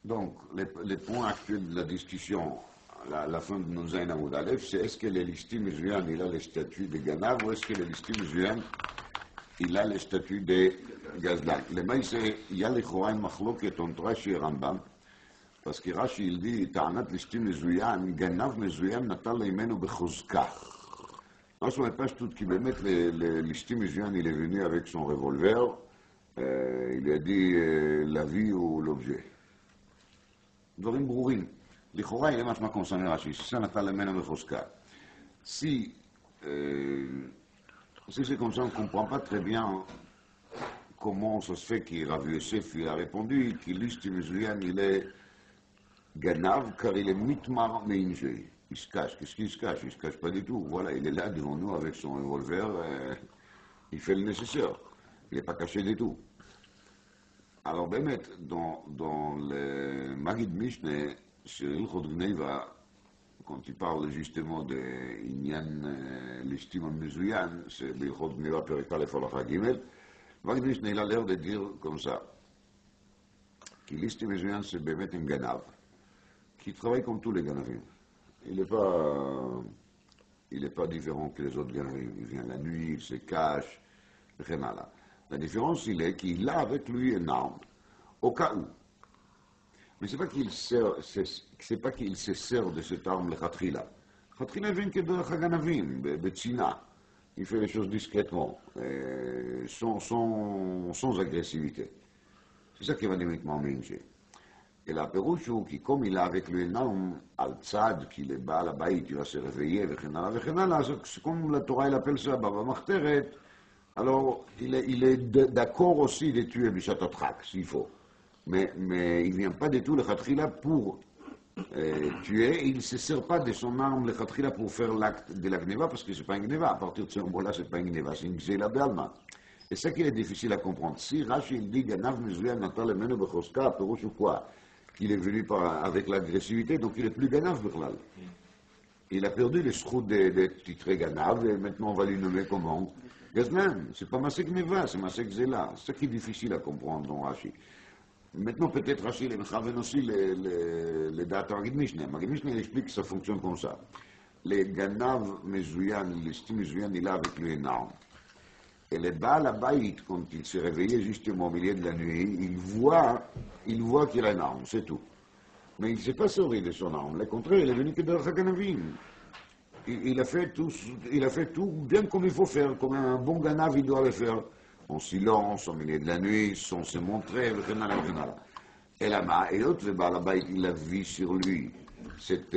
Donc, les points actuels de la discussion, la fin de nos Zayn Amoud Aleph, c'est est-ce que le listim musulman, il a le statut de Ganav ou est-ce que le listim musulman, il a le statut de Gazdan. Le maïs, il y a les Choraim Machloket entre Rashi et Rambam, parce que Rashi, il dit, Ta'anat listim musulman, Ganav musulman, natal leimenu bechuzka. Non, ce n'est pas tout qui veut mettre le listim musulman, il est venu avec son revolver, il a dit la vie ou l'objet. דברים ברורים. לכאורה il est משמע קונסוני רש"י, שזה נטל ממנו בחוזקה. Si c'est comme ça, on ne comprend pas très bien comment ça se fait que Rav Yosef il a répondu que l'istim musulman il est ganav car il est mitmar meinjé. Il se cache. Qu'est-ce qu'il se cache? Il ne se cache pas du tout. Voilà, il est là devant nous avec son revolver, il fait le nécessaire. Il n'est pas caché du tout. Alors, באמת, dans le Magid Mishneh, sur Ilchot Gneva, quand il parle justement de Inyan l'estime musulman, c'est Ilchot Gneva Perek Aleph Halacha Gimel, Magid Mishneh, il a l'air de dire comme ça, que l'estime musulman, c'est באמת un ganav, qui travaille comme tous les ganavim. Il n'est pas différent que les autres ganavim. Il vient la nuit, il se cache, etc. La différence, il est qu'il a avec lui une arme, au cas où. Mais c'est pas qu'il se sert de cette arme, le khatrila. Khatrila vient que de Chaganavim, Betsina. Il fait les choses discrètement, sans agressivité. C'est ça qui va directement manger. Et la Pérouchou, qui comme il a avec lui une arme, al-tzad, qui est bas à la baït, il va se réveiller, c'est comme la Torah, il appelle ça, Baba Machteret. Alors, il est d'accord aussi de tuer Bishat Atrak, s'il faut. Mais il ne vient pas du tout le Khatrila pour tuer, il ne se sert pas de son arme, le Khatrila, pour faire l'acte de la Gneva, parce que ce n'est pas une Gneva. À partir de ce moment-là, ce n'est pas une Gneva, c'est une Gzela Be'alma. Et ça qui est difficile à comprendre. Si Rashi il dit Ganav Musulman Natal le Menu Bechoska, Pérouche ou quoi, qu'il est venu avec l'agressivité, donc il est plus Ganav Bechlal. Il a perdu le sroud d'être titré Ganav, et maintenant on va lui nommer comment? Gazman, c'est pas Masek Neva, c'est Masek Zela. C'est ça qui est difficile à comprendre dans Rashi. Maintenant, peut-être Rashi les mechaven aussi les dates en Magid Mishneh. Magid Mishneh, il explique que ça fonctionne comme ça. Les Ganav Mezouyan, l'estime Mezouyan, il a avec lui une arme. Et le Baal Abayit, quand il s'est réveillé justement au milieu de la nuit, il voit qu'il a une arme, c'est tout. Mais il ne s'est pas servi de son arme. Au contraire, il est venu que de Chaganavim. Il a fait tout bien comme il faut faire, comme un bon ganav il doit le faire, en silence, au milieu de la nuit, sans se montrer, etc. Et l'autre, le Baal Abayit, il a vu sur lui cette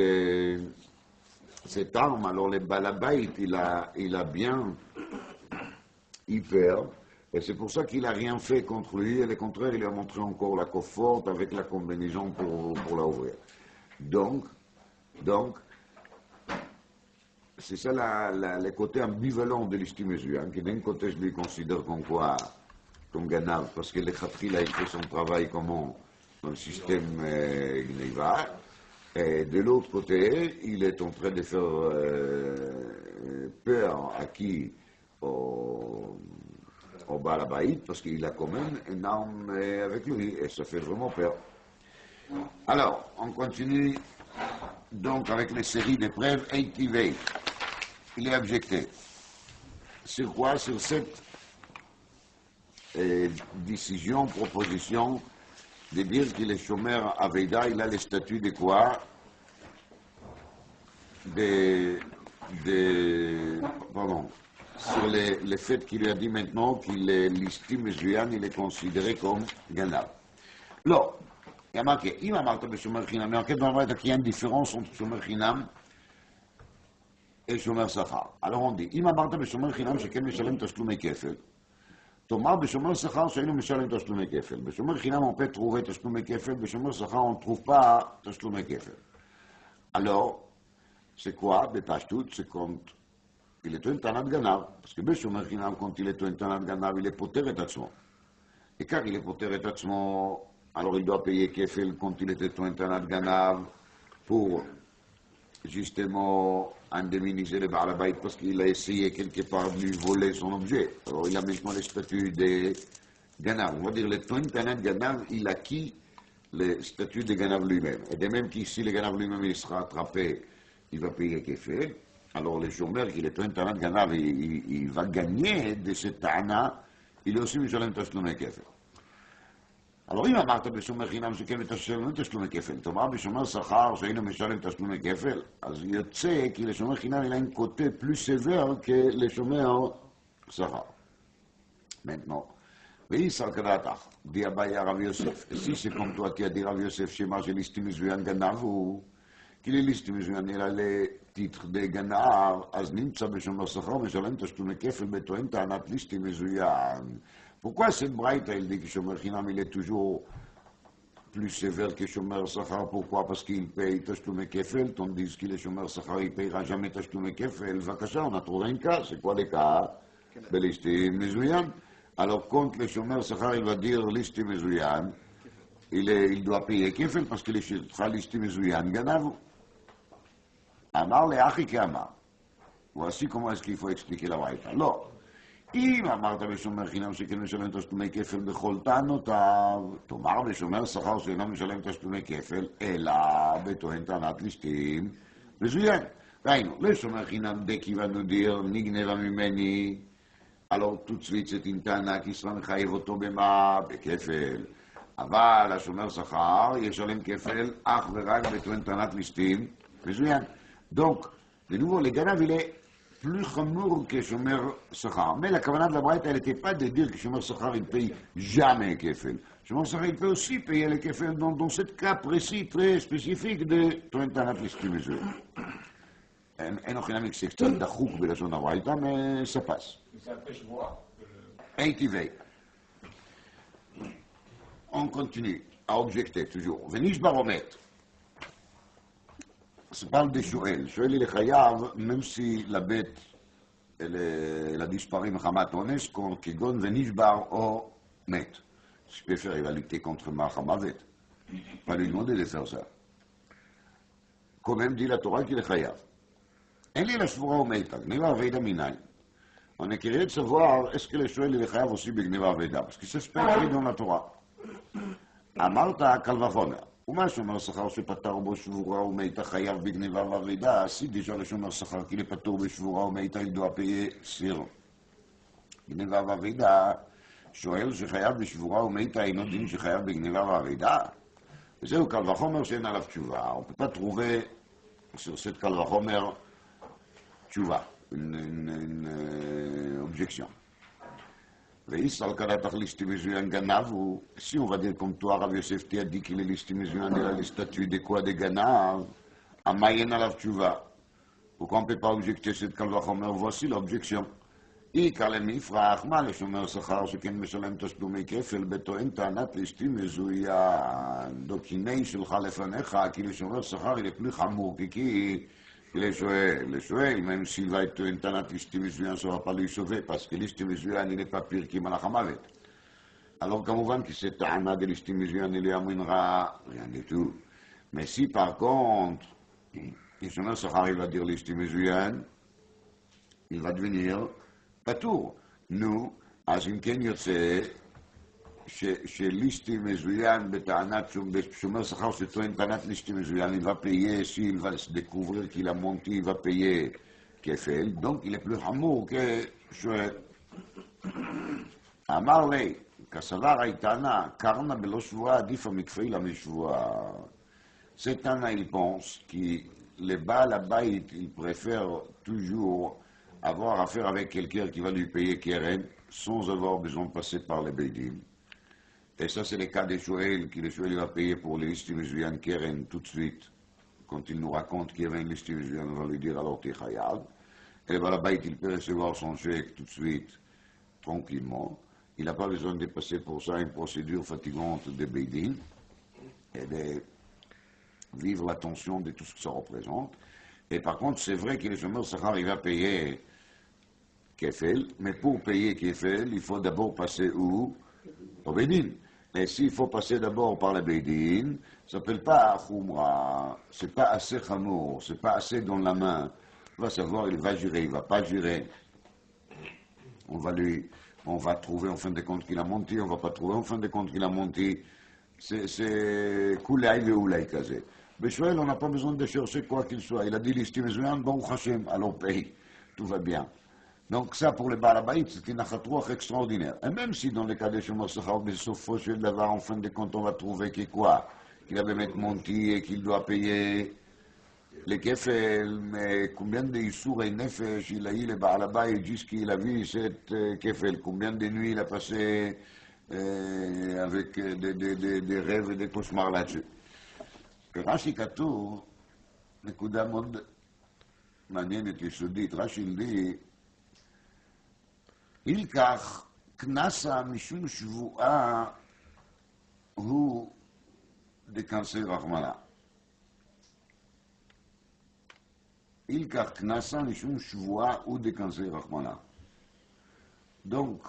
arme. Alors le Baal Abayit, il a bien peur, et c'est pour ça qu'il n'a rien fait contre lui, et au contraire, il lui a montré encore la coffre forte avec la combinaison pour la ouvrir. Donc, c'est ça le côté ambivalent de l'estime musulman, qui d'un côté je lui considère comme ganav, parce que le khatrila il fait son travail dans le système Gneiva, et de l'autre côté, il est en train de faire peur à qui? Au Baal Abayit, parce qu'il a quand même une arme avec lui, et ça fait vraiment peur. Alors, on continue donc avec les séries d'épreuves Eitivei. Il est objecté. Sur quoi? Sur cette décision, proposition de dire que le chômeur Aveida, il a le statut de quoi? Pardon. Sur le fait qu'il lui a dit maintenant qu'il est l'istime musulman, il est considéré comme ganav. Alors, il y a marqué, il m'a marqué de Shomer Chinam, mais en fait, dans le qu'il y a une différence entre Shomer Chinam et Shomer Sachar. Alors on dit, il m'a marqué de Shomer Chinam, c'est qu'elle Meshalem Tashlumei Kefel. Thomas, de Shomer Sachar, c'est une Meshalem Tashlumei Kefel. De Shomer Chinam, on peut trouver Tashlumei Kefel, de Shomer Sachar, on ne trouve pas Tashlumei Kefel. Alors, c'est quoi? De Pashtut, c'est quand il est un Tanat Ganav, parce que Shomer Chinam, quand il est un Tanat Ganav, il est poter et Tatzmo. Et car il est poter et Tatzmo, alors il doit payer Kefel quand il était un Tanat Ganav pour justement indemniser le Baal Abayit parce qu'il a essayé quelque part de lui voler son objet. Alors il a maintenant le statut de Ganav. On va dire le Tanat Ganav, il acquis le statut de Ganav lui-même. Et de même qu'ici, le Ganav lui-même, il sera attrapé, il va payer Kefel. Alors le chômeur qui est Tohen Tanat Ganav, il va gagner de cette Tana, il est aussi משלם תשלומי כפל. alors אם אמרת בשומר חינם שכן משלם תשלומי כפל, תאמר בשומר שכר שאינו משלם תשלומי כפל, אז יוצא כי לשומר חינם il a un côté plus sévère que לשומר שכר. maintenant, וישראל כדעתך, די אביי הרב יוסף, si c'est comme toi qui a dit רב יוסף שמה שליסטי מזוין גנב הוא, כי לליסטי מזוין אלא לתיתח די גנב, אז נמצא בשומר שכר משלם תשלומי כפל בטוען טענת ליסטי מזוין. Pourquoi cette braïta, elle dit que Shomer Chinam, il est toujours plus sévère que Shomer Sachar? Pourquoi? Parce qu'il paye Tashlume Kefel, tandis que le Shomer Sachar, il ne payera jamais Tashlume Kefel. Vakasha, on a trouvé un cas. C'est quoi le cas? Belistim Mezouyan. Alors, quand le Shomer Sachar, il va dire Listim Mezouyan, il doit payer Kefel parce qu'il est Listim Mezouyan. Ganavu. Amar le Achi Amar. Voici comment est-ce qu'il faut expliquer la braïta. Alors, אם אמרת בשומר חינם שכן משלם תשלומי כפל בכל טענותיו, תאמר בשומר שכר שאינו משלם תשלומי כפל, אלא בטוען טענת ליסטים מזוין. ראינו, לשומר חינם דקי ונודיר נגנבה ממני, alors tout de suite c'est une טענה כי ישראל מחייב אותו במה? בכפל. אבל השומר שכר ישלם כפל אך ורק בטוען טענת ליסטים מזוין. donc, de nouveau, le ganav il est plus chamour que Shomer Sachar. Mais la kavanah de la braïta, elle n'était pas de dire que Shomer Sachar, il paye jamais Kefel. Shomer Sachar, il peut aussi payer le Kefel dans ce cas précis, très spécifique de Tohen Tanat Listimizur. אין אוכינם c'est קצת דחוק בלשון הברייתא, mais ça passe. הייתי on continue à objecter toujours. ונשבר עומד. Ça parle de Shoel. Shoel, il est chayav, même si la bête, elle a disparu Mahamat Ones, Kigon Venishbar ou Met. Je peux faire, il va lutter contre Mahamavet. Pas lui demander de faire ça. Quand même dit la Torah qu'il est chayav. Elle est la Shvura ou Meta, Gneva Veda Minaï. On est curieux de savoir, est-ce que le Shoel, il est chayav aussi Gneva Veda? Parce que ça se peut écrit dans la Torah. Amarta Kalvafomer. ומה שומר שכר שפטר בו שבורה ומיתה חייב בגניבה ואבידה, si déjà le שומר שכר qu'il est פטור בשבורה ומיתה, il doit payer sur גניבה ואבידה, שואל שחייב בשבורה ומיתה אינו דין שחייב בגניבה ואבידה? וזהו קל וחומר שאין עליו תשובה. On ne peut pas trouver sur cette קל וחומר תשובה, une objection. וישראל כדעתך ליסטי מזוין גנב הוא, si on va dire comme toi, רב יוסף תהיה dit qu'il est ליסטי מזוין אלא לסטטut de quoi de גנב, מה אין עליו תשובה? pourquoi on ne peut pas objecter cette קל וחומר? voici l'objection. עיקר למפרח, מה לשומר שכר שכן משלם תשלומי כפל בטוען טענת ליסטי מזוין? דוקיני שלך לפניך, כי לשומר שכר il est plus חמור, כי le Shoel, même s'il va être un Tanat Listimizouyan, ça ne va pas lui sauver, parce que Listimizouyan, il n'est pas pire qu'il Malachamavet. Alors, כמובן, que cette Tana de Listimizouyan, il lui amènera rien du tout. Mais si, par contre, le Shomer Sachar, il va dire Listimizouyan, il va devenir patour. Nous, אז אם כן יוצא, שליסטי מזוין בטענת שומר שכר שטוען טענת ליסטי מזוין, il va payer, s'il va se découvrir qu'il a menti, il va payer כפל, donc il est plus חמור כשואל. אמר לי, כסבר הייתנה, קרנה בלא שבועה, עדיף המקפיא משבועה. Cette Tana, il pense que le Baal Habayit, il préfère toujours avoir affaire avec quelqu'un qui va lui payer Keren sans avoir besoin de passer par les Beidim. Et ça, c'est le cas de Shoel, qui le Shoel va payer pour les Listimizouyan Keren tout de suite. Quand il nous raconte qu'il y avait un Listimizouyan, on va lui dire alors t'es Chayav. Et le Baal Habayit, il peut recevoir son chèque tout de suite, tranquillement. Il n'a pas besoin de passer pour ça une procédure fatigante de Beidim et de vivre la tension de tout ce que ça représente. Et par contre, c'est vrai que le Shomer Sachar, il va payer Kefel, mais pour payer Kefel, il faut d'abord passer où? Au Beidin. Et s'il faut passer d'abord par le Beidin, ça ne s'appelle pas Khumra, c'est pas assez Khamour, c'est pas assez dans la main. On va savoir, il va jurer, il ne va pas jurer. On va trouver en fin de compte qu'il a menti, on ne va pas trouver en fin de compte qu'il a menti. c'est Koulay Veoulay Kazé. Bechuel, on n'a pas besoin de chercher quoi qu'il soit. Il a dit l'Istimezouyan, Baruch Hashem, alors paye, tout va bien. Donc ça, pour les Balabaït, c'est une achatrouach extraordinaire. Et même si dans les cas des Shomer Sachar, sauf d'avoir en fin de compte, on va trouver qu'il quoi, qu'il avait mettre Monty et qu'il doit payer les kefel, mais combien de Issour et Nefesh il a eu les Balabaït jusqu'il a vu cette kefel, combien de nuits il a passé avec des rêves et des cauchemars là-dessus. רש"י כתוב, נקודה מאוד מעניינת, יסודית, רש"י לי, אילקח כנסה משום שבועה הוא דכנסי רחמנה. אילקח כנסה משום שבועה הוא דכנסי רחמנה. Donc,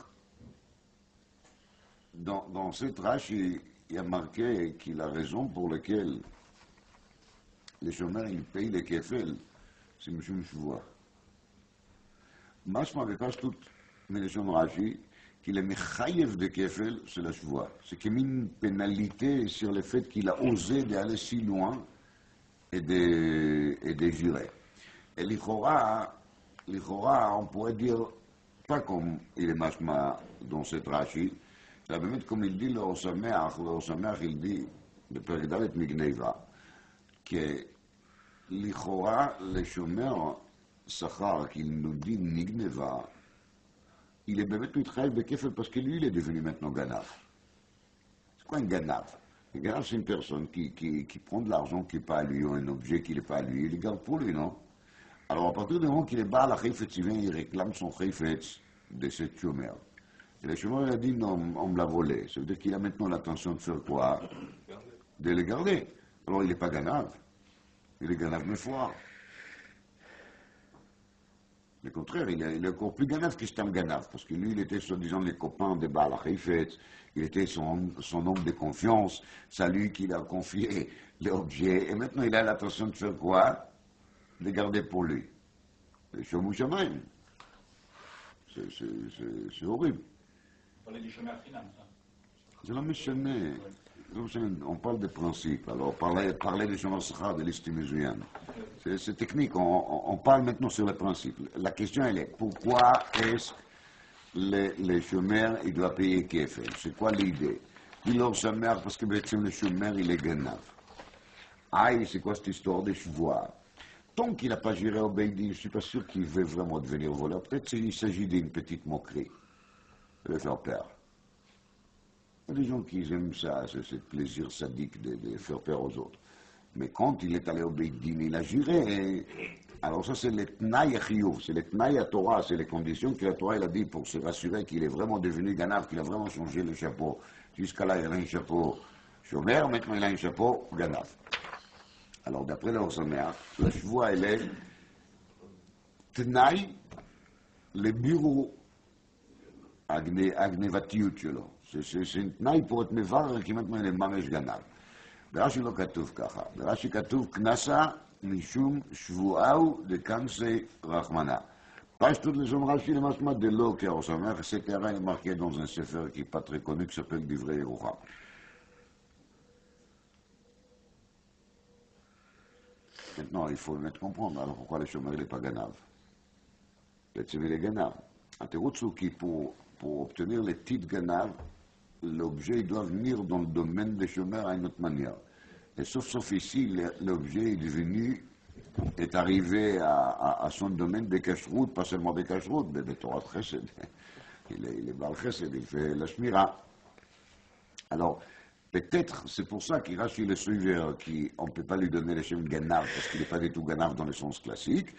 dans cette Rashi, il y a marqué qu'il a raison pour laquelle les chômeurs, ils payent les kefel, c'est M. Mchoua. Machma avec tout, mais les chômeurs Rashi, qu'il est mechayev de kefel, c'est la choua. C'est comme une pénalité sur le fait qu'il a osé d'aller si loin et de jurer. Et l'Ichora, on pourrait dire, pas comme il est Machma dans cette Rashi, là, באמת, comme il dit, לאור שמח, il dit, בפרק ד' מגניבה, לכאורה לשומר שכר, qu'il nous dit נגנבה, il est באמת מתחייב בכפל parce que lui, il est devenu maintenant ganav. C'est quoi un ganav? Un ganav, c'est une personne qui prend de l'argent qui n'est pas à lui, ou un objet qui n'est pas à lui, il le garde pour lui, non? Alors, à partir du moment qu'il est bas à la chayfetz, il réclame son chayfetz de cette chômeur. Et le chômeur, il a dit non, on me l'a volé. Ça veut dire qu'il a maintenant l'intention de faire quoi? De le garder. Alors il n'est pas ganav. Il est ganav mais foire. Le contraire, il est encore plus ganav que Stam Ganav. Parce que lui, il était soi-disant les copains de Baal HaChaïfet. Il était son homme de confiance. C'est à lui qu'il a confié l'objet. Et maintenant, il a l'intention de faire quoi? De le garder pour lui. Le Shomu Shamayim. C'est horrible. C'est la méchanée. On parle des principes. Alors, parler des chômeurs sachar, de l'Istimezouyan. C'est technique. On parle maintenant sur les principes. La question, elle est, pourquoi est-ce les chômeurs, ils doivent payer kefel? C'est quoi l'idée? Il leur s'amère parce que le chômeur, il est ganav. Aïe, c'est quoi cette histoire de chevois? Tant qu'il n'a pas géré au Beidin, je ne suis pas sûr qu'il veut vraiment devenir voleur. Peut-être qu'il s'agit d'une petite moquerie. De faire peur. Il y a des gens qui aiment ça, ce plaisir sadique de faire peur aux autres. Mais quand il est allé au Beidin, il a juré. Alors ça, c'est le Tnaï Chiyuv, c'est le Tnaï à Torah, c'est les conditions que la Torah elle a dit pour se rassurer qu'il est vraiment devenu Ganav, qu'il a vraiment changé le chapeau. Jusqu'à là, il a un chapeau chômeur, maintenant il a un chapeau Ganav. Alors d'après la Orsamer, la chevoie, elle est Tnaï, le bureau הגנבתיות שלו. זה תנאי פה את מברר כמעט ממש גנב. ברש"י לא כתוב ככה. ברש"י כתוב כנסה משום שבועהו דקנסי רחמנה. פשטות לשון רש"י למשמע דלא כאורסמך, cette erreur est marquée dans un sefer qui n'est pas très connu, qui s'appelle Divrei Yerucham. Maintenant, il faut באמת comprendre, alors pourquoi le chômeur n'est pas ganav? בעצם il est ganav. התירוץ הוא כי pour obtenir les titres ganav, l'objet doit venir dans le domaine des chômeurs à une autre manière. Et sauf ici, l'objet est arrivé à son domaine des cacheroutes, pas seulement des cacheroutes, mais des Torah de Chesed. Il est Baal Chesed, il fait la Shmira. Alors, peut-être, c'est pour ça qu'il Rashi le suiveur, qu'on ne peut pas lui donner le shem ganav, parce qu'il n'est pas du tout ganav dans le sens classique,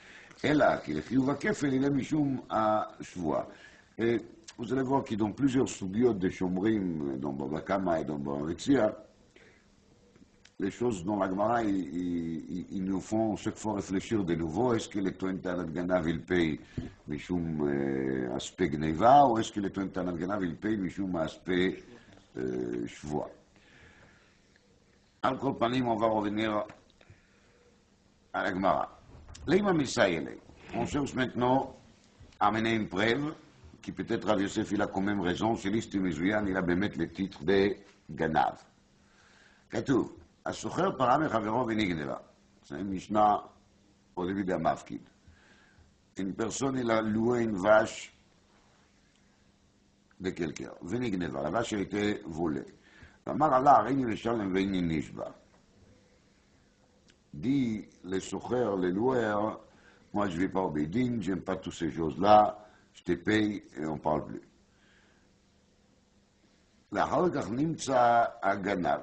et là, qu'il est chiyuv kefel, il est mishum à shvoa. Et vous allez voir qu'il dans plusieurs soubiotes des chomrim, dans Baba Kama et dans Baba Rexia, les choses dans la Gemara, ils nous font chaque fois réfléchir de nouveau. Est-ce que le Tohen Tanat Ganav, il paye mishum aspect Gneva, ou est-ce que le Tohen Tanat Ganav, il paye mishum aspect shvoa? Al kol panim, on va revenir à la Gemara. L'Ima Misaïle, on cherche maintenant à mener une preuve qui peut-être Rav Yosef, il a quand même raison, chez l'Istimezouyan, il a bien mettre le titre de Ganav. כתוב, הסוחר פרה מחברו ונגנבה. זה משנה au début d'un mafkid. Une personne, il a loué une vache de quelqu'un, ונגנבה, la vache a été volée. ואמר Allah, הריני משלם ואיני נשבע. Dit le סוחר, le loueur, moi je ne vais pas au Bédine, j'aime pas toutes ces choses-là, je te paye et on ne parle plus. לאחר כך נמצא הגנב.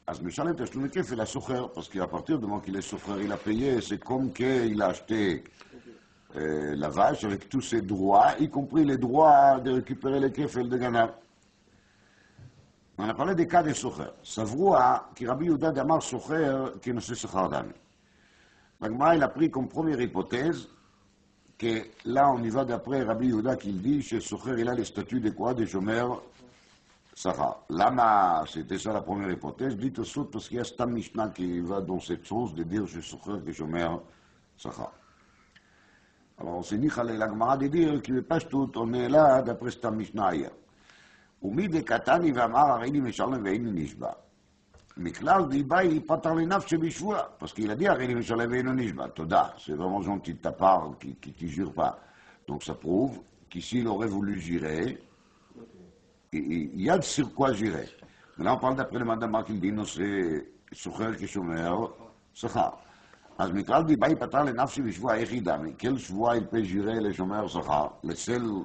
אז משלם תשלומי כפל לסוחר, parce qu'à partir du moment qu'il est סוחר, il a payé, c'est comme qu'il a acheté la vache avec tous ses droits, y compris les droits de récupérer les כפל de גנב. On a parlé des cas des סוחר. סברו כי רבי יהודה דאמר סוחר כנושא שכר דמי. l'Agmara, il a pris comme première hypothèse que là, on y va d'après Rabbi Yehuda qui dit chez Socher, il a les statuts de quoi? Des chômeurs Sahara. Lama, c'était ça la première hypothèse. Dites au saut parce qu'il y a Stam Mishnah qui va dans cette sens de dire chez Socher des chômeurs Sahara. Alors, on s'est dit, l'Agmara de dire qu'il n'est pas tout, on est là d'après Stam Mishnah ailleurs. ומי דקתני ואמר הריני משלם ואיני נשבע. מכלל דיבאי פתר לנפשי בשבוע, parce qu'il a dit הריני משלם ואיני נשבע. תודה, c'est vraiment gentil de ta part qui ne jure pas. Donc ça prouve qu'ici il aurait voulu jurer, il y a sur quoi jurer. Maintenant on parle d'après le mandat qui dit non c'est סוחר כשומר שכר. אז מכלל דיבאי פתר לנפשי בשבוע איך ידע, quel שבוע il peut jurer לשומר שכר, le seul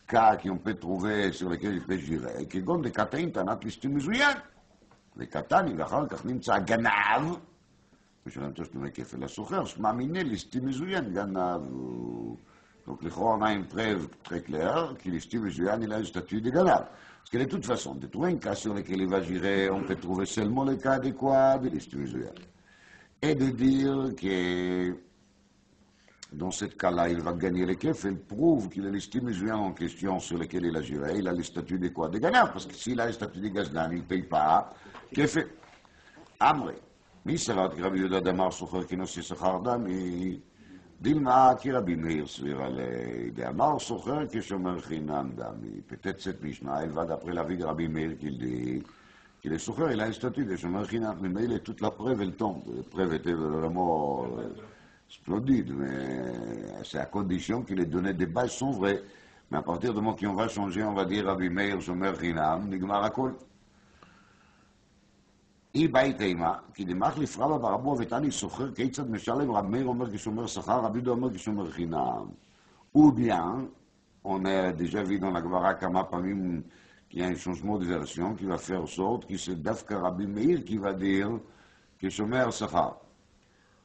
cas qu'on peut trouver sur lesquels il peut jurer, כגון דקתאים טענת ליסטים מזוין. וקטני, ואחר כך נמצא גנב, משלם תשלומי כפל לסוחר, שמאמיני ליסטים מזוין, גנב. Donc, לכאורה, on a une preuve très claire, que ליסטים מזוין, il a un statut de גנב. Parce que de toute façon, de trouver un cas sur lequel il va jurer, on peut trouver seulement le cas adéquat de ליסטים מזוין. Et de dire que dans ce cas-là, il va gagner les kefel, prouve qu'il a les stimuliens en question sur lesquels il a juré, il a le statut de quoi? De gagnant, parce que s'il a le statut de gazdan, il ne paye pas kefel. Amre, מי סברת כי רבי יהודה דאמר סוחר כנושא שכר דמי, דילמה כי רבי מאיר סביר עלי, דאמר סוחר כשומר חינם דמי, peut-être cette Mishnah, elle va d'après l'avis de Rabbi Meir qu'il dit qu'il est סוחר, il a le statut de שומר חינם, mais il est toute la preuve, elle tombe, la preuve était vraiment splendide, mais c'est à condition que les données de base sont vraies. Mais à partir du moment qu'on va changer, on va dire Rabbi Meir Shomer Chinam, nigmar hakol. אי בית אימה, כי דמח לפרבה ברבו ותני סוחר כיצד משלם, רב מאיר אומר כשומר שכר, רבי יהודה אומר כשומר חינם. Ou bien, on a déjà vu dans la Gemara כמה פעמים qu'il y a un changement de version qui va faire sorte que c'est דווקא רבי מאיר qui va dire כשומר שכר.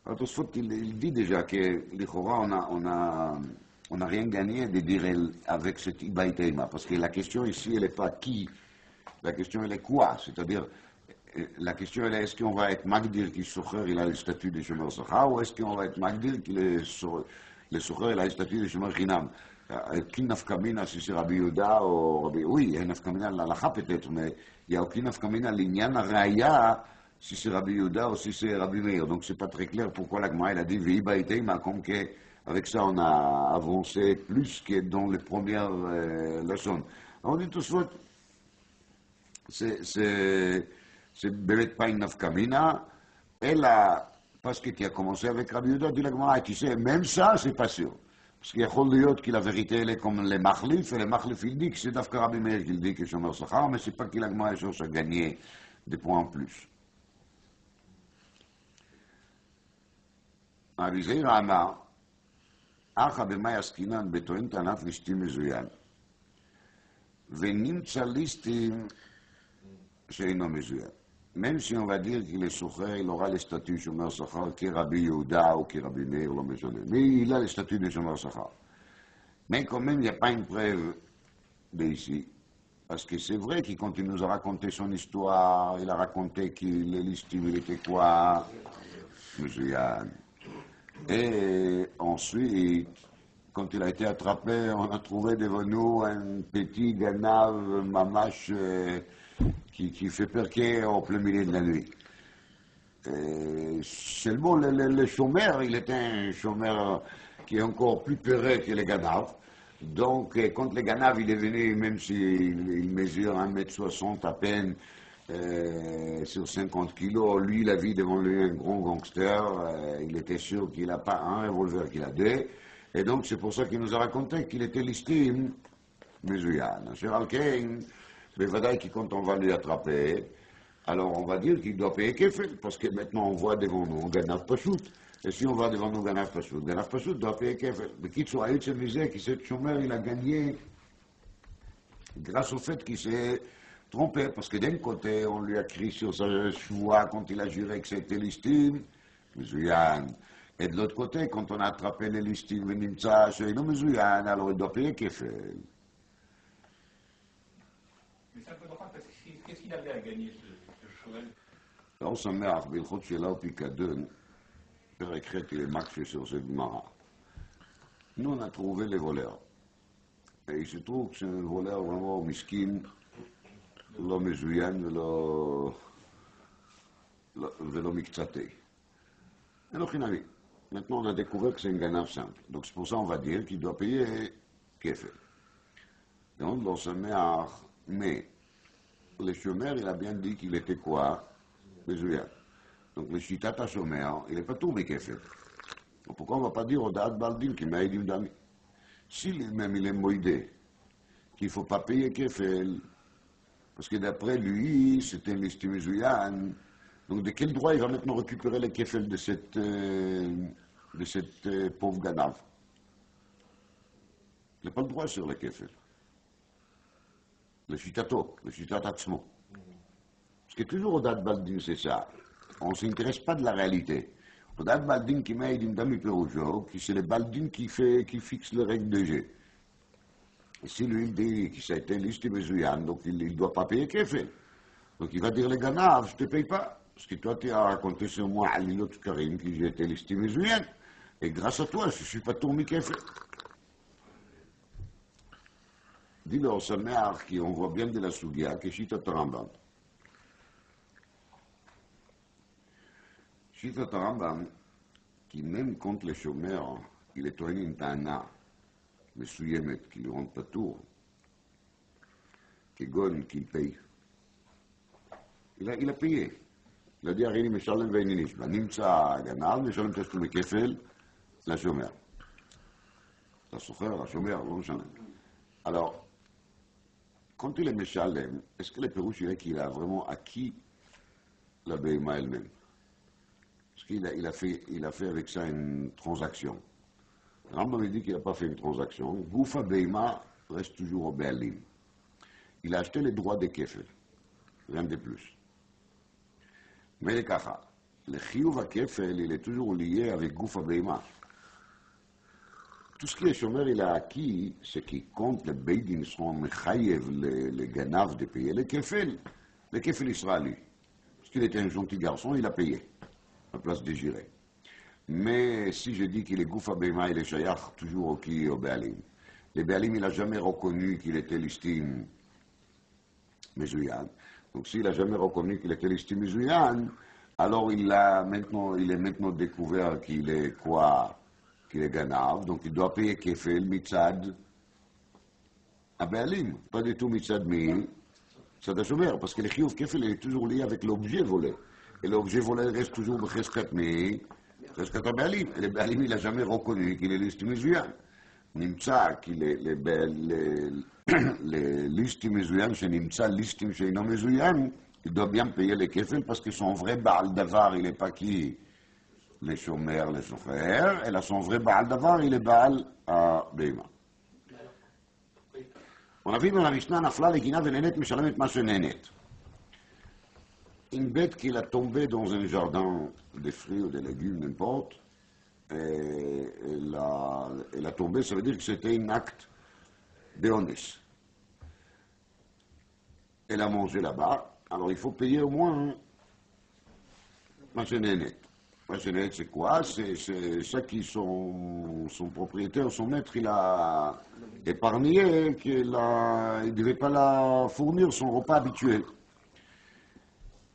Alors, Tosfot, il dit déjà que, l'Ichora, on n'a rien gagné de dire avec cet Ibaïtaïma, parce que la question ici, elle n'est pas qui, la question, elle est quoi, c'est-à-dire, la question, elle est, est-ce qu'on va être Magdir qui Socher, il a le statut de Shomer Sachar, ou est-ce qu'on va être Magdir qui le Socher, il a le statut de Shomer Chinam? Aucune nafkamina si c'est Rabbi Yehuda ou Rabbi... Oui, il y a une nafkamina à l'alacha peut-être, mais il n'y a aucune nafkamina à l'inyan raya si c'est Rabbi Yehuda ou si c'est Rabbi Meir. Donc c'est pas très clair pourquoi la Gemara a dit Veiba Iteima, comme qu'avec ça on a avancé plus que dans les premières leçons. On dit tout de suite, c'est באמת pas une nafkamina, et là, parce que tu as commencé avec Rabbi Yehuda, dit la Gemara, tu sais, même ça, c'est pas sûr. Parce qu'il y a יכול que la vérité, elle est comme les machlif, et les machlif, il dit que c'est d'Afka Rabbi Meir qui dit que Shomer Sachar, mais c'est pas qu'il a cherche à gagner des points en plus. רבי זעירא אמר, אחא במאי עסקינן בטוען טענת ליסטים מזוין, ונמצא ליסטים שאינו מזוין. Même si on va dire qu'il est socher, il aura le statut de Shomer Sachar que Rabbi Yehuda ou que Rabbi Meir, lo משנה. Mais il a le statut de Shomer Sachar. Mais quand même, il n'y a pas une preuve d'ici. Parce que c'est vrai qu'il quand il nous a raconté son histoire, il a raconté qu'il les listim, il était quoi? Mezouyan. Et ensuite, quand il a été attrapé, on a trouvé devant nous un petit ganav mamash qui fait perquer au plein milieu de la nuit. Seulement, le chômeur, il était un chômeur qui est encore plus peureux que les ganav. Donc, quand le ganav il est venu, même s'il mesure 1,60 m à peine, sur 50 kilos, lui, il a vu devant lui un grand gangster, il était sûr qu'il n'a pas un revolver, qu'il a deux, et donc c'est pour ça qu'il nous a raconté qu'il était l'estime Mezouyan. Sur Alkein, Bevadaï, qui quand on va lui attraper, alors on va dire qu'il doit payer Kefel, parce que maintenant on voit devant nous Ganav Pachout. Et si on va devant nous Ganav Pachout doit payer Kefel. Mais quitte soit Aït se disait que cet chômeur, il a gagné grâce au fait qu'il s'est trompé, parce que d'un côté, on lui a crié sur sa choix quand il a juré que c'était l'estime, Mezouyan. Et de l'autre côté, quand on a attrapé les listines, Venimtsa, chez nous Mezouyan, alors il doit payer Kefel. Mais c'est un peu drôle, parce que qu'est-ce qu'il avait à gagner, ce Shoel? Alors, ça met à Bilchot Shela au Picadon, Père écrit qu'il est marqué sur cette mara. Nous, on a trouvé les voleurs. Et il se trouve que c'est un voleur vraiment miskin, לא מזוין ולא מקצתי. Et donc, maintenant, on a découvert que c'est un ganav simple. Donc, c'est pour ça qu'on va dire qu'il doit payer kefel. Donc, dans ce méar, mais le chômeur, il a bien dit qu'il était quoi? Mezouyan. Donc, le chitata chômeur, il n'est pas tout mais kefel. Donc, pourquoi on ne va pas dire au da'at baldin qui m'a aidé d'ami? Si lui-même, il est moïdé, qu'il ne faut pas payer kefel, parce que d'après lui, c'était un estimezouyan. Donc, de quel droit il va maintenant récupérer les kefel de cette pauvre ganav? Il n'a pas le droit sur les kefel. Le chitato, le chitatatsmo. Parce que toujours au da'at baldin, c'est ça. On ne s'intéresse pas de la réalité. Au da'at baldin qui m'a aidé d'ami peroujo, qui c'est le baldin qui fixe les règles de jeu. Et si lui, il dit que ça a été l'estimezouyan, donc il ne doit pas payer kefel. Donc il va dire les ganav, je ne te paye pas. Parce que toi, tu as raconté sur moi, Alilot Karim, que j'ai été l'estimezouyan. Et grâce à toi, je ne suis pas tourné kefel. Dis-leur, ça mère, qu'on voit bien de la Sougia, que Shita Tarambam. Shita Tarambam, qui même contre les chômeurs, il est tourné une tana, mais Souyemet, qui lui rend pas tour, qui gonne, qu'il paye. Il a payé. Il a dit, Arini, Meshalem Vaininish, Nimtsa Ganav, Meshalem Testoum Kefel, la chômeur. La souffreur, la chômeur, non, alors, quand il est Meshalem, est-ce que le Pérouche dirait qu'il a vraiment acquis la BMA elle-même? Parce qu'il a fait avec ça une transaction. Rambam me dit qu'il n'a pas fait une transaction. Goufa BMA reste toujours au Berlin. Il a acheté les droits de Kefel. Rien de plus. Mais le Kacha, le Chiyuv à Kefel, il est toujours lié avec Goufa BMA. Tout ce que le chômeur il a acquis, c'est qu'il compte les Beidin sont Mechayev, les Ganav de payer le Kefel il sera à lui. Parce qu'il était un gentil garçon, il a payé, à place de gérer. Mais si je dis qu'il est Goufa Bema, il est Shayach, toujours au Béalim. Le Béalim, il n'a jamais reconnu qu'il était l'estime Mezouyan. Donc s'il n'a jamais reconnu qu'il était l'estime Mezouyan, alors il est maintenant découvert qu'il est quoi? Qu'il est Ganav, donc il doit payer Kefel, Mitzad, à Béalim. Pas du tout Mitzad Mi, Mitzad Hashomer, parce que le Chiyuv Kefel est toujours lié avec l'objet volé. Et l'objet volé reste toujours Becheskat Mi, Becheskat Béalim. Et le Béalim, il n'a jamais reconnu qu'il est l'estime Mezouyan. Nimtsa, qu'il est l'estime Mezouyan, chez Nimtsa, l'estime chez Inom Mezouyan, il doit bien payer les Kefel parce que son vrai Baal Davar, il n'est pas qui? Les chômeurs, les chauffeurs, et là, son vrai Baal Davar, il est Baal à Béma. On a vu dans la Mishnah, Nafla, Lekina, Venenet, Meshalamet, Masenenet. Une bête qui a tombé dans un jardin de fruits ou de légumes, n'importe, et elle a tombé, ça veut dire que c'était un acte de honnête. Elle a mangé là-bas, alors il faut payer au moins Masenenet. Masenenet, c'est quoi? C'est ça qui son propriétaire, son maître, il a épargné, qu'il ne devait pas la fournir son repas habituel.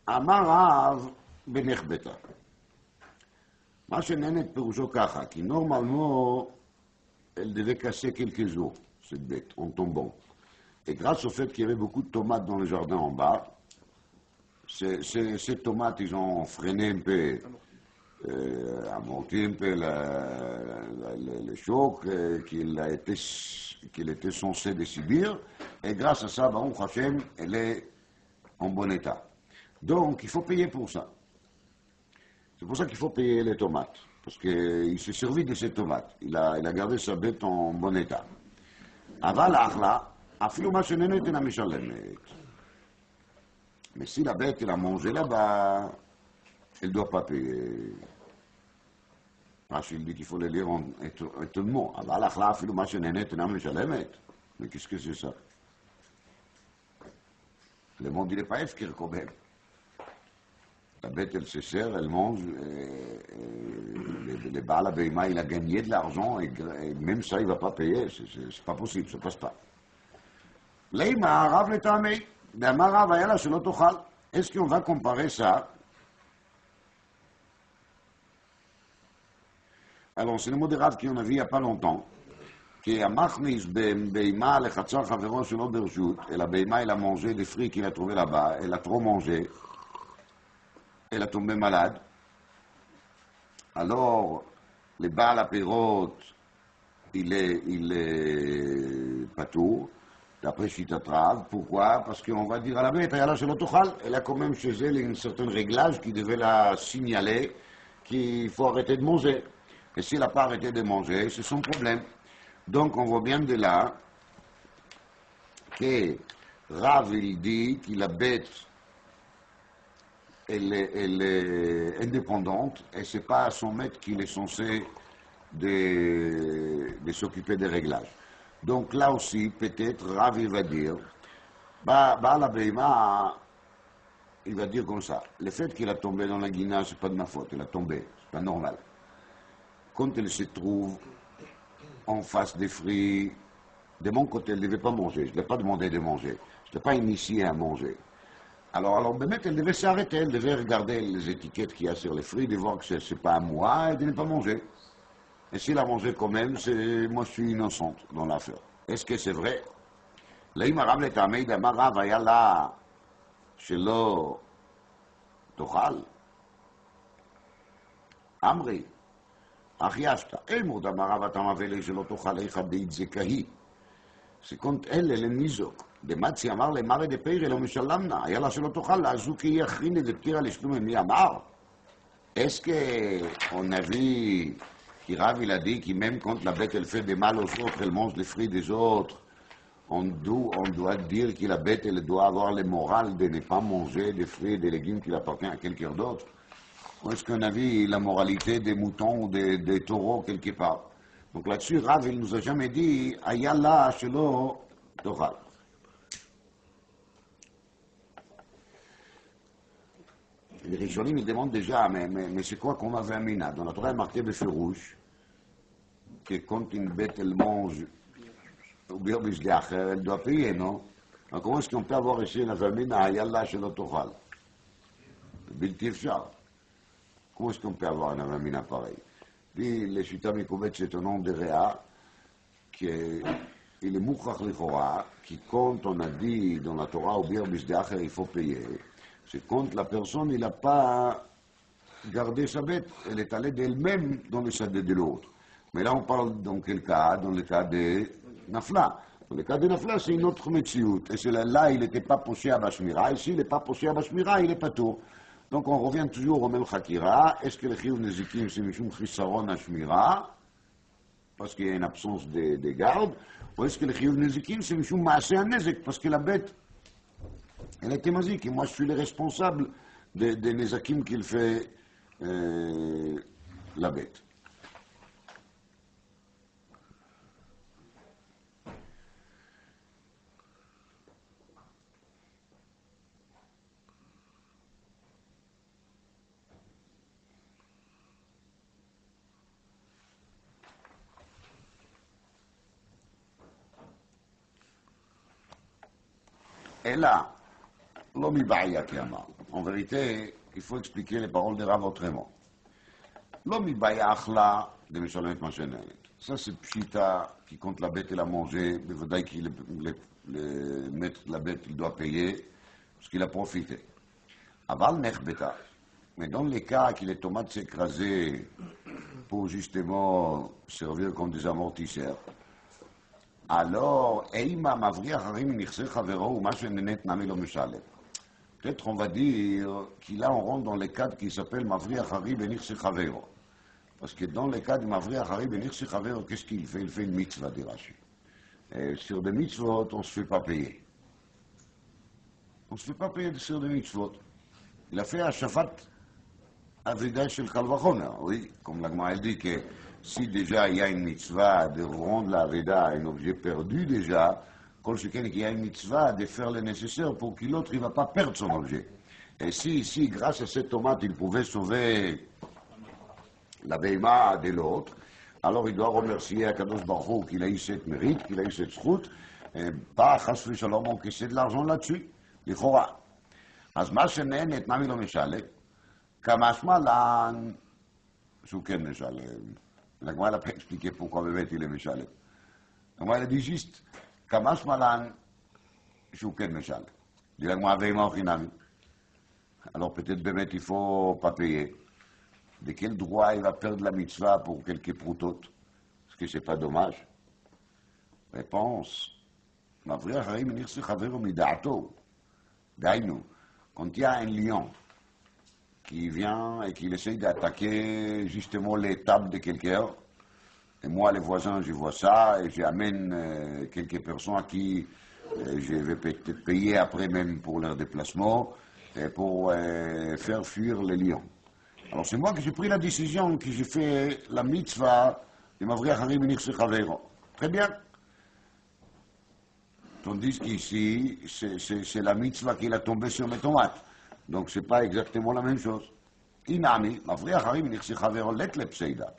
Amarav Benechbeta. Masenenet Peroujo Kacha, qui normalement, elle devait casser quelques os, cette bête, en tombant. Et grâce au fait qu'il y avait beaucoup de tomates dans le jardin en bas, Ces tomates, ils ont freiné un peu, amorti un peu le choc qu'il était censé de subir. Et grâce à ça, Baruch Hashem, elle est en bon état. Donc, il faut payer pour ça. C'est pour ça qu'il faut payer les tomates. Parce qu'il s'est servi de ces tomates. Il a gardé sa bête en bon état. Aval achla, afilu ma shenenet ena mishalemet. Mais si la bête, elle a mangé là-bas, elle ne doit pas payer. Rachid dit qu'il faut le lire en étonnement. Aval achla, afilu ma shenenet ena mishalemet. Mais qu'est-ce que c'est ça? Le monde, il n'est pas efkir quand même. La bête, elle se sert, elle mange, le Baal Abeima, il a gagné de l'argent, et même ça, il ne va pas payer, c'est pas possible, ça ne passe pas. Leïma, Rav le Tamei, d'Amar Rav Ayala, Shelo Tochal. Est-ce qu'on va comparer ça? Alors, c'est le mot de Rav qu'on a vu il n'y a pas longtemps, qui a machnis beima le chatzar chavero shelo bershut, et la beima, il a mangé des fruits qu'il a trouvés là-bas, elle a trop mangé. Elle a tombé malade. Alors, le Baal Apérot, il est patour, d'après Shitatrav. Pourquoi? Parce qu'on va dire à la bête, elle a quand même chez elle un certain réglage qui devait la signaler qu'il faut arrêter de manger. Et si elle n'a pas arrêté de manger, c'est son problème. Donc, on voit bien de là que Rav, il dit que la bête, elle est indépendante et ce n'est pas à son maître qu'il est censé de s'occuper des réglages. Donc là aussi, peut-être, Rav il va dire, la Beima, il va dire comme ça, le fait qu'il a tombé dans la guina, ce n'est pas de ma faute, il a tombé, c'est pas normal. Quand elle se trouve en face des fruits, de mon côté, elle ne devait pas manger, je ne l'ai pas demandé de manger, je ne l'ai pas initié à manger. Alors, Bémet, elle devait s'arrêter, elle devait regarder les étiquettes qu'il y a sur les fruits, de voir que ce n'est pas à moi, et de ne pas manger. Et s'il a mangé quand même, moi je suis innocente dans l'affaire. Est-ce que c'est vrai? Là, Rav le Tamei d'Amar Rav Ayala Shelo Tochal. Amri, Achiashta, Elmoud Amar Rav Atamavele Shelo Tochal Eichad Deit Zekahi. C'est quand elle est nizok. דמצי אמר למרא דפיירי לא משלמנה, היה לה שלא תאכל, אז הוא כי יכריני דפטירה לשלום מי אמר? Est-ce qu'on a vu qui Rav il a dit que même quand la bête elle fait des mal aux autres, elle mange les fruits des autres, on doit dire que la bête elle doit avoir le moral de ne pas manger des fruits et des légumes qui appartiennent à quelqu'un d'autre? Ou est-ce qu'on a vu la moralité des moutons ou des taureaux quelque part? Donc là-dessus, Rav il nous a jamais dit Ayala shelo tochal. Les Rishonim, ils demandent déjà, mais c'est quoi qu'on avait amina? Dans la Torah, il est marqué befirouche que quand une bête, elle mange, ou bien elle doit payer, non? Alors comment est-ce qu'on peut avoir ici une amina, yallah, shelo tochal? Bilti efshar. Comment est-ce qu'on peut avoir une amina pareil? Puis, les Shita Mikobet, c'est un nom de Réa, qui est, il est mouchach lichora, qui quand on a dit dans la Torah, ou bien il faut payer. C'est quand la personne n'a pas gardé sa bête, elle est allée d'elle-même dans le sadé de l'autre. Mais là, on parle dans quel cas? Dans le cas de Nafla. Dans le cas de Nafla, c'est une autre métiout. Et là, il n'était pas poché à Bashmira. Ici, il n'est pas poché à Bashmira, il est pas tout. Donc, on revient toujours au même Khakira. Est-ce que le Chiyuv Nezikim, c'est Mishum Chisaron à Shmira, parce qu'il y a une absence de garde, ou est-ce que le Chiyuv Nezikim, c'est Mishum Maaseh Nezek, parce que la bête, elle était magique, et moi je suis le responsable des nezakim qu'il fait la bête. Et là, en vérité, il faut expliquer les paroles de Rav autrement. L'homme achla de Meshalem Mashenet. Ça, c'est Pshita qui compte la bête et la manger. Mais vous que le maître de la bête, il doit payer parce qu'il a profité. Aval nechbeta. Mais dans les cas que les tomates s'écrasaient pour justement servir comme des amortisseurs, alors, Eima Mavriach Harim Nirse Chavero ou Mashenenet Nami lo Meshalem. Peut-être on va dire qu'il a on rentre dans les cadres qui s'appellent Mavriach Harim et Nirse Chavero. Parce que dans les cas de Mavriach Harim et Nirse Chavero, qu'est-ce qu'il fait? Il fait une mitzvah des Rashi. Sur des mitzvot, on ne se fait pas payer. On ne se fait pas payer sur des mitzvot. Il a fait un Shafat Aveda Shel Kalvachona. Oui, comme la Gemara dit que si déjà il y a une mitzvah de rendre la Aveda un objet perdu déjà, quand il y a une mitzvah de faire le nécessaire pour que l'autre ne va pas perdre son objet. Et si grâce à cette tomate il pouvait sauver la Beima de l'autre, alors il doit remercier Akadosh Baruch Hu qu'il a eu cette mérite, qu'il a eu cette route, et pas chas v'shalom encaisser de l'argent là-dessus. לכאורה. אז מה שנהנת נמי לא משלם, כמשמע לן שהוא כן משלם. הגמרא elle n'a pas expliqué pourquoi באמת il est משלם. הגמרא elle dit juste, כמשמע לן שהוא כן משלם. dit l'agmara veima ochinami. Alors peut-être באמת il faut pas payer. De quel droit il va perdre la mitzvah pour quelques proutotes? Est-ce que c'est pas dommage? Réponse. מבריח הרי מניח שחברו מדעתו. Daïnou, quand il y a un lion qui vient et qui essaye d'attaquer justement les tables de quelqu'un, et moi, les voisins, je vois ça, et j'amène quelques personnes à qui je vais peut-être payer après même pour leur déplacement, et pour faire fuir les lions. Alors c'est moi qui j'ai pris la décision, que j'ai fait la mitzvah de m'avrir Harim Nirse Chavero. Très bien. Tandis qu'ici, c'est la mitzvah qu'il a tombé sur mes tomates. Donc, c'est pas exactement la même chose. Inami, Mavriach Harim Nirse Chavero, let le pseida.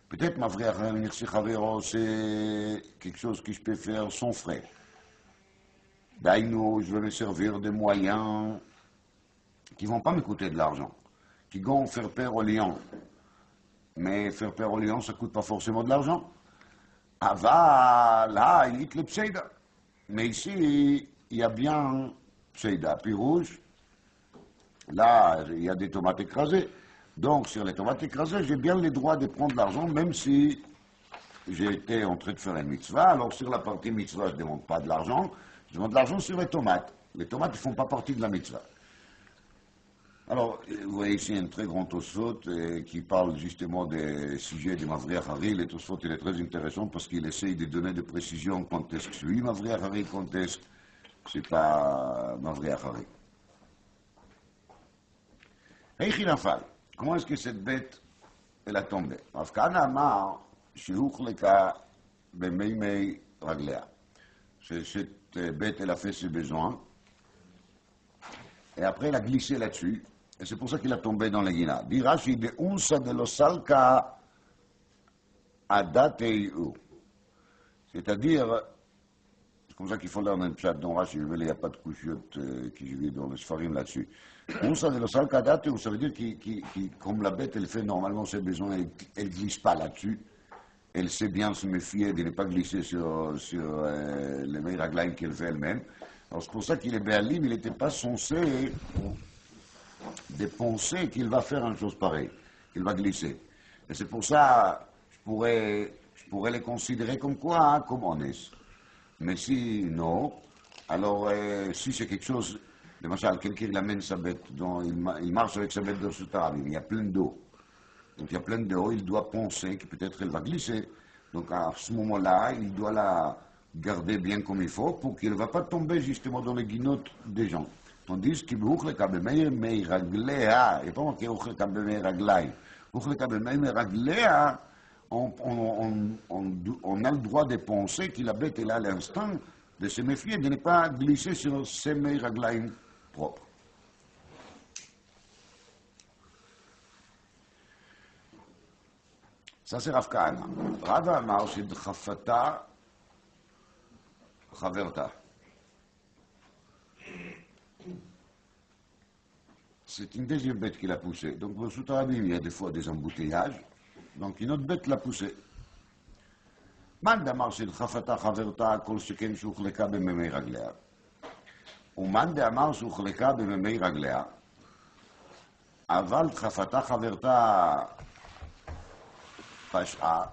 Peut-être Mavriach Harim Nirse Chavero, c'est quelque chose que je peux faire sans frais. Daïnou, je vais me servir de moyens qui vont pas me coûter de l'argent, qui vont faire peur aux lions. Mais faire peur aux lions, ça coûte pas forcément de l'argent. Ava, là, il le pseida. Mais ici, il y a bien pseida, puis rouge. Là, il y a des tomates écrasées. Donc, sur les tomates écrasées, j'ai bien le droit de prendre l'argent, même si j'ai été en train de faire une mitzvah. Alors, sur la partie mitzvah, je ne demande pas de l'argent. Je demande de l'argent sur les tomates. Les tomates ne font pas partie de la mitzvah. Alors, vous voyez ici un très grand Tosfot qui parle justement des sujets de Mavriach Hari. Le Tosfot, il est très intéressant parce qu'il essaye de donner des précisions quand est-ce que c'est Mavriach Hari, quand est-ce que c'est pas Mavriach Hari. Eichi Nafal, comment est-ce que cette bête, elle a tombé? Rav Kahana Amar, Shehukhleka Bemeimei Raglea. Cette bête, elle a fait ses besoins. Et après, elle a glissé là-dessus. Et c'est pour ça qu'il a tombé dans les guinas. Dit Rashi, de unsa de losalka adateiu. C'est-à-dire, c'est comme ça qu'il faut lire un chat dans Rashi, mais il n'y a pas de couchiotte qui je vis dans le Sfarim là-dessus. Unsa de losalka adateiu, ça veut dire que comme la bête, elle fait normalement ses besoins, elle ne glisse pas là-dessus. Elle sait bien se méfier de ne pas glisser sur les meilleurs raglaim qu'elle fait elle-même. Alors c'est pour ça qu'il est Béalim, il n'était pas censé de penser qu'il va faire une chose pareille, qu'il va glisser. Et c'est pour ça je pourrais les considérer comme quoi, hein, comme honnête. Mais si non, alors si c'est quelque chose, de machin, quelqu'un il amène sa bête, il marche avec sa bête dans ce tarabim, il y a plein d'eau. Donc il y a plein d'eau, il doit penser que peut-être elle va glisser. Donc à ce moment-là, il doit la garder bien comme il faut pour qu'il ne va pas tomber justement dans les guinottes des gens. Tandis qu'il Uchleka b'mei raglea, et pas marqué Uchleka b'mei raglaim. Uchleka b'mei raglea, on a le droit de penser que la bête est là à l'instant, de se méfier, de ne pas glisser sur ses mei raglaim propres. Ça c'est Rav Kahana. Rav Amar shedchafata chaverta. C'est une deuxième bête qui l'a poussé. Donc, au Soutarabim, il y a des fois des embouteillages. Donc, une autre bête l'a poussé. Man d'amar shedchafata chaverta kol sheken shukhleka b'memei raglea. Ou man d'amar shukhleka b'memei raglea. אבל דחפתה חברתה פשעה,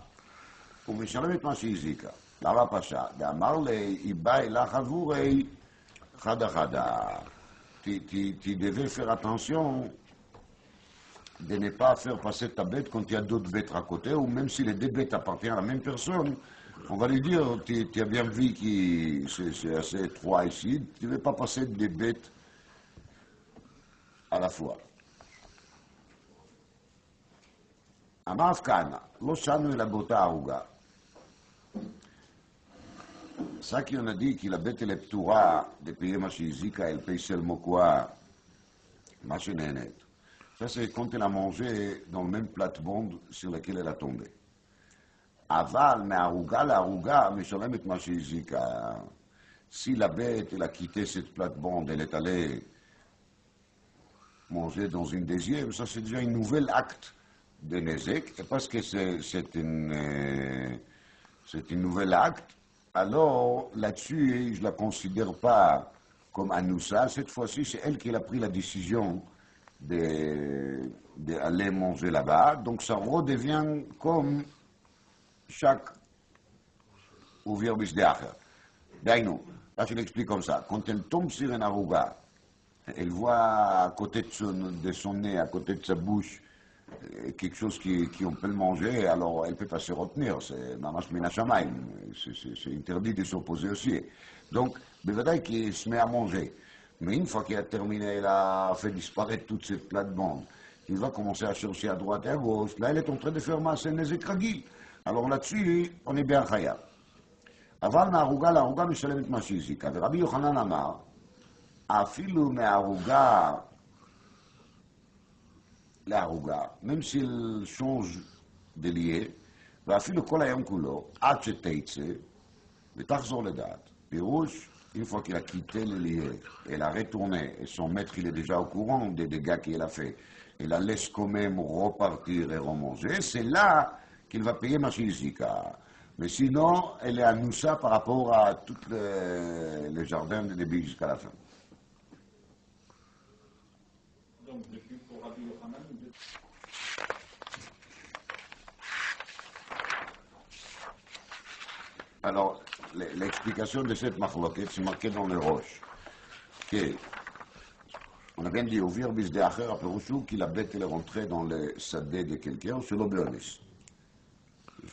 ומשלם את מה שהזיקה. למה פשעה? ואמר לי, היא באה אלך עבורי חדה חדה. Tu devais faire attention de ne pas faire passer ta bête quand il y a d'autres bêtes à côté, ou même si les deux bêtes appartiennent à la même personne, on va lui dire, tu as bien vu que c'est assez étroit ici, tu ne veux pas passer des bêtes à la fois. אמר כהנא, לא שנו אל הבוטה הערוגה. Ça qu'on a dit que la bête elle est ptoura de payer ma chizika, elle paye seulement quoi? Ma chenette. Ça c'est quand elle a mangé dans le même plate-bande sur lequel elle a tombé. Aval, mais arouga, mais je met ma chizika. Si la bête elle a quitté cette plate-bande, elle est allée manger dans une deuxième, ça c'est déjà un nouvel acte de Nezek, et parce que c'est un nouvel acte, alors là-dessus, je ne la considère pas comme Anoussa. Cette fois-ci, c'est elle qui a pris la décision d'aller manger là-bas. Donc ça redevient comme chaque ouvrier bisdéacher. D'ailleurs, là je l'explique comme ça. Quand elle tombe sur un arouga, elle voit à côté de son nez, à côté de sa bouche, quelque chose qu'on peut le manger, alors elle ne peut pas se retenir, c'est mamash mina shamayim, c'est interdit de s'opposer aussi. Donc, bevadaï qu'il se met à manger. Mais une fois qu'il a terminé, elle a fait disparaître toute cette plate-bande, il va commencer à chercher à droite et à gauche, là elle est en train de faire masser nezek ragil. Alors là-dessus, on est bien khayab. אבל מהערוגה משלמת מה שהזיקה, ורבי יוחנן אמר, אפילו מהערוגה לערוגה, même s'il change de lié, ואפילו כל היום כולו, עד שתצא, ותחזור לדעת. פירוש, une fois qu'il a quitté le lié, elle a retourné, et son maître il est déjà au courant des dégâts qu'il a fait, il la laisse quand même repartir et remanger, c'est là qu'il va payer ma chizika. Mais sinon, elle est à Noussa par rapport à tous les jardins de début jusqu'à la fin. Donc, depuis pour Rabbi Yochanan, Alors, l'explication de cette marloquette, c'est marqué dans le roche. Que, on a bien dit, au virbis de Acher, à Perouchou, que la bête elle est rentrée dans le sadé de quelqu'un, c'est l'obéonis.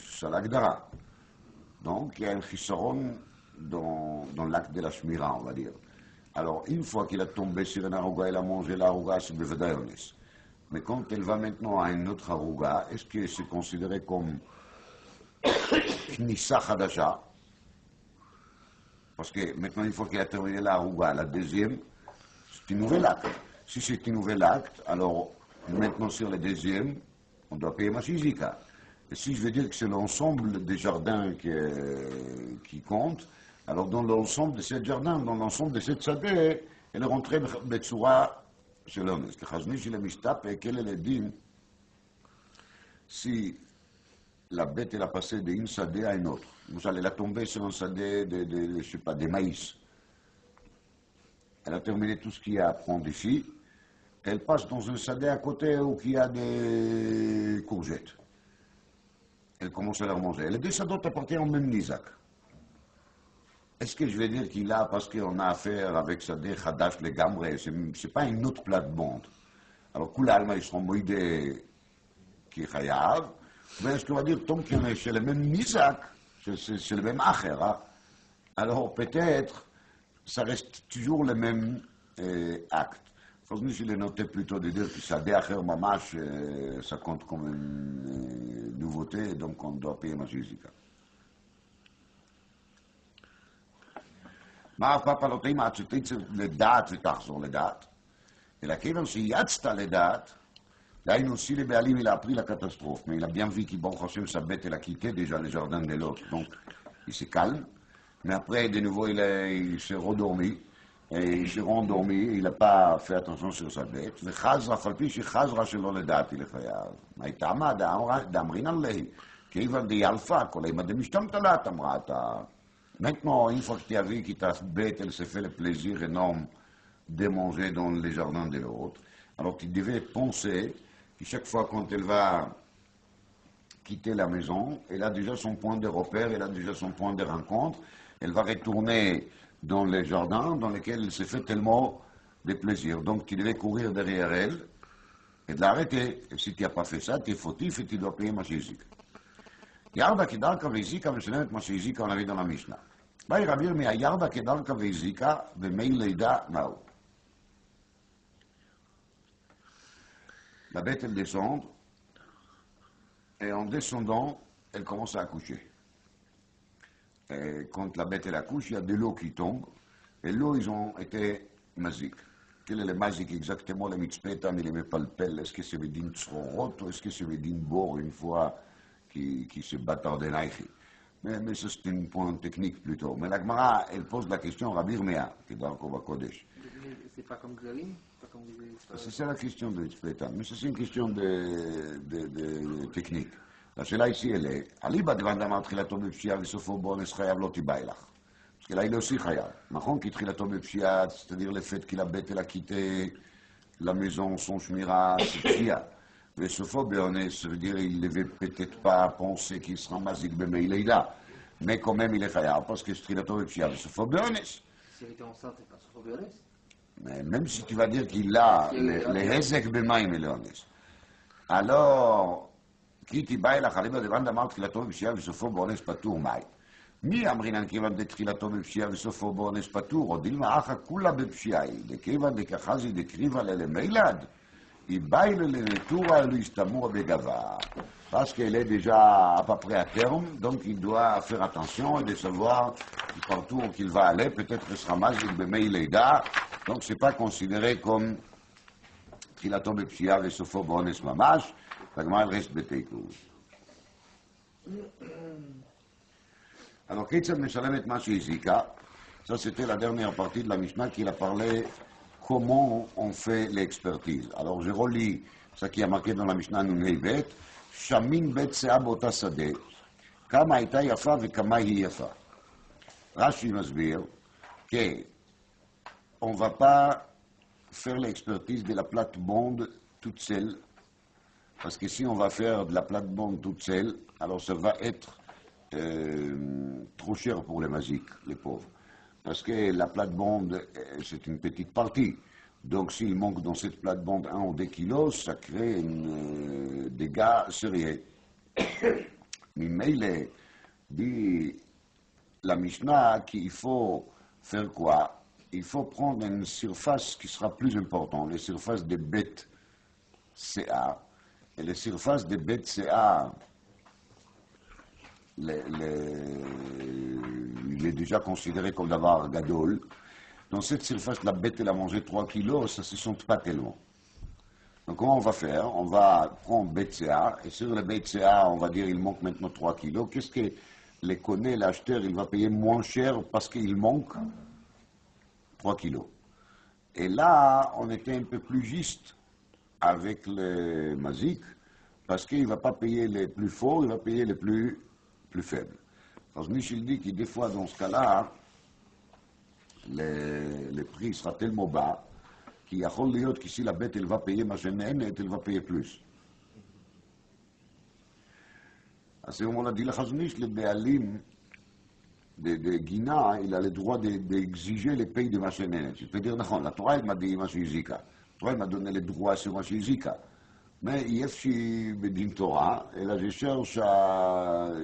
C'est l'agdara. Donc, il y a un chissaron dans l'acte de la shmira, on va dire. Alors, une fois qu'il a tombé sur un arouga, il a mangé l'arouga, c'est bevedayonis. Mais quand elle va maintenant à un autre arouga, est-ce que c'est considéré comme knissa chadasha? Parce que maintenant, une fois qu'il a terminé l'arouga, la deuxième, c'est un nouvel acte. Si c'est un nouvel acte, alors maintenant sur le deuxième, on doit payer ma chizika. Et si je veux dire que c'est l'ensemble des jardins qui compte, alors dans l'ensemble de ces jardins, dans l'ensemble de cette sadeh, elle est rentrée betsura selon le chazmi chez le mishtap et quel est le din si la bête elle a passé d'une sadeh à une autre. Vous allez la tomber sur un sadeh je sais pas, des maïs. Elle a terminé tout ce qu'il y a à prendre ici. Elle passe dans un sadeh à côté où il y a des courgettes. Elle commence à leur manger. Les deux sadot appartiennent au même Nizak. Est-ce que je vais dire qu'il a, parce qu'on a affaire avec Sadeh Hadash le Gamre, c'est pas une autre plate-bande. Alors, Kula Alma, ils seront moïdés qui est Chayav. Mais est-ce qu'on va dire, tant qu'on est chez le même Nizak, c'est le même Acher, hein? Alors, peut-être, ça reste toujours le même acte. Je l'ai noté plutôt de dire que Sadeh Acher Mamash, ça compte comme une nouveauté, donc on doit payer ma chizika. מה אף פעם לא תאים עד שתצא לדעת ותחזור לדעת, אלא כיוון שיצאת לדעת, דהיינו si le Béalim il a appris la catastrophe, mais il a bien vu qu'il bon Hachem sa bête elle a quitté déjà le jardin de l'autre, donc il se calme, mais après de nouveau il s'est redormi, et il s'est rendormi, il n'a pas fait attention sur sa bête, וחזרה, אף על פי שחזרה שלא לדעתי לחייו, מה הייתה מה דאמרינן ליה, כיוון דיאלפה, כל אימא דמשתמת לה, אמרה אתה. Maintenant, une fois que tu as vu que ta bête, elle s'est fait le plaisir énorme de manger dans les jardins de l'autre, Alors tu devais penser que chaque fois quand elle va quitter la maison, elle a déjà son point de repère, elle a déjà son point de rencontre, elle va retourner dans les jardins dans lesquels elle s'est fait tellement de plaisir. Donc tu devais courir derrière elle et de l'arrêter. Et si tu n'as pas fait ça, tu es fautif et tu dois payer מה שהזיקה. ירדה כדרכה והזיקה משלמת מה שהזיקה, on l'avait dans la Mishnah. באי רבי ירמיה, ירדה כדרכה והזיקה במי לידה מהו. La bête, elle descend, et en descendant, elle commence à accoucher. Et quand la bête, elle accouche, il y a de l'eau qui tombe, et l'eau, ils ont été mazik. Quel est le mazik exactement, le mitzpeta, mais les mepalpel, est-ce que c'est Vedin Tzrorot, ou est-ce que c'est Vedin Bor, une fois qui se battent de Naïchi. Mais ça, c'est un point technique plutôt. Mais la Gemara, elle pose la question Rabbi Yirmiyah, qui est dans le Kova Kodesh. C'est pas comme Gzalim? C'est ça la question de Tzpeta, mais c'est une question de technique. La שאלה ici, elle est, אליבא דבן דאמר תחילתו בפשיעה וסופו באונס חייב לא תיבא לך. Parce que là, il est aussi חייב. נכון? כי תחילתו בפשיעה, c'est-à-dire le fait que la bête, elle a quitté la maison, son shmira, c'est pshia. וסופו באונס, ça veut dire, il ne devait peut-être pas penser qu'il sera mazik במילא, mais quand même, il est חייב, parce que תחילתו בפשיעה וסופו באונס. Si elle était enceinte, elle passe au Bionès? Mais même si tu vas dire qu'il a les hezek b'mayim et le ones. Alors, כי תיבא אליך אליבא דבן דאמר תחילתו בפשיעה וסופו באונס פטור מאי. מי אמרינן כיוון דתחילתו בפשיעה וסופו באונס פטור, או דילמה אחא כולה בפשיעה היא, דכיוון דכחזי דקריבה ללמילד, היא באי לנטורה להסתמורה בגבה. Parce qu'elle est déjà à peu près à terme, donc il doit faire attention et de savoir partout où il va aller, peut-être qu'il sera mazik b'meileda, donc c'est pas considéré comme תחילתו בפשיעה וסופו באונס ממש, והגמרא elle reste בתיקו. Alors, כיצד משלמת מה שהזיקה? Ça, c'était la dernière partie de la Mishnah qui a parlé comment on fait l'expertise. Alors, je relis ce qui est marqué dans la Mishnah Nunei Bet, שמין בית שאה באותה שדה, כמה הייתה יפה וכמה היא יפה. רש"י מסביר qu'on ne va pas faire l'expertise de la plate-bande toute seule, parce que si on va faire de la plate-bande toute seule, alors ça va être trop cher pour les maziques, les pauvres. Parce que la plate-bande, c'est une petite partie. Donc s'il manque dans cette plate-bande 1 ou 2 kilos, ça crée un dégât sérieux. Mais il dit la Mishnah qu'il faut faire quoi? Il faut prendre une surface qui sera plus importante, la surface des bêtes CA. Et la surface des bêtes CA, il est déjà considéré comme d'avoir gadol. Dans cette surface, la bête, elle a mangé 3 kilos, ça ne se sent pas tellement. Donc, comment on va faire? On va prendre BCA, et sur le BCA, on va dire il manque maintenant 3 kilos. Qu'est-ce que les connaît, l'acheteur, il va payer moins cher parce qu'il manque 3 kilos. Et là, on était un peu plus juste avec le mazik, parce qu'il ne va pas payer les plus forts, il va payer les plus faibles. Parce que Michel dit que des fois, dans ce cas-là, le prix sera tellement bas qu'il y a que si la bête elle va payer ma chaîne, elle va payer plus. À ce moment-là, dit le Chazonish, le Béalim de Guina, il a le droit d'exiger les pays de ma chaîne. C'est-à-dire, la Torah m'a dit ma Zika. La Torah m'a donné le droit sur ma Zika. Mais il y a une Torah, et là je cherche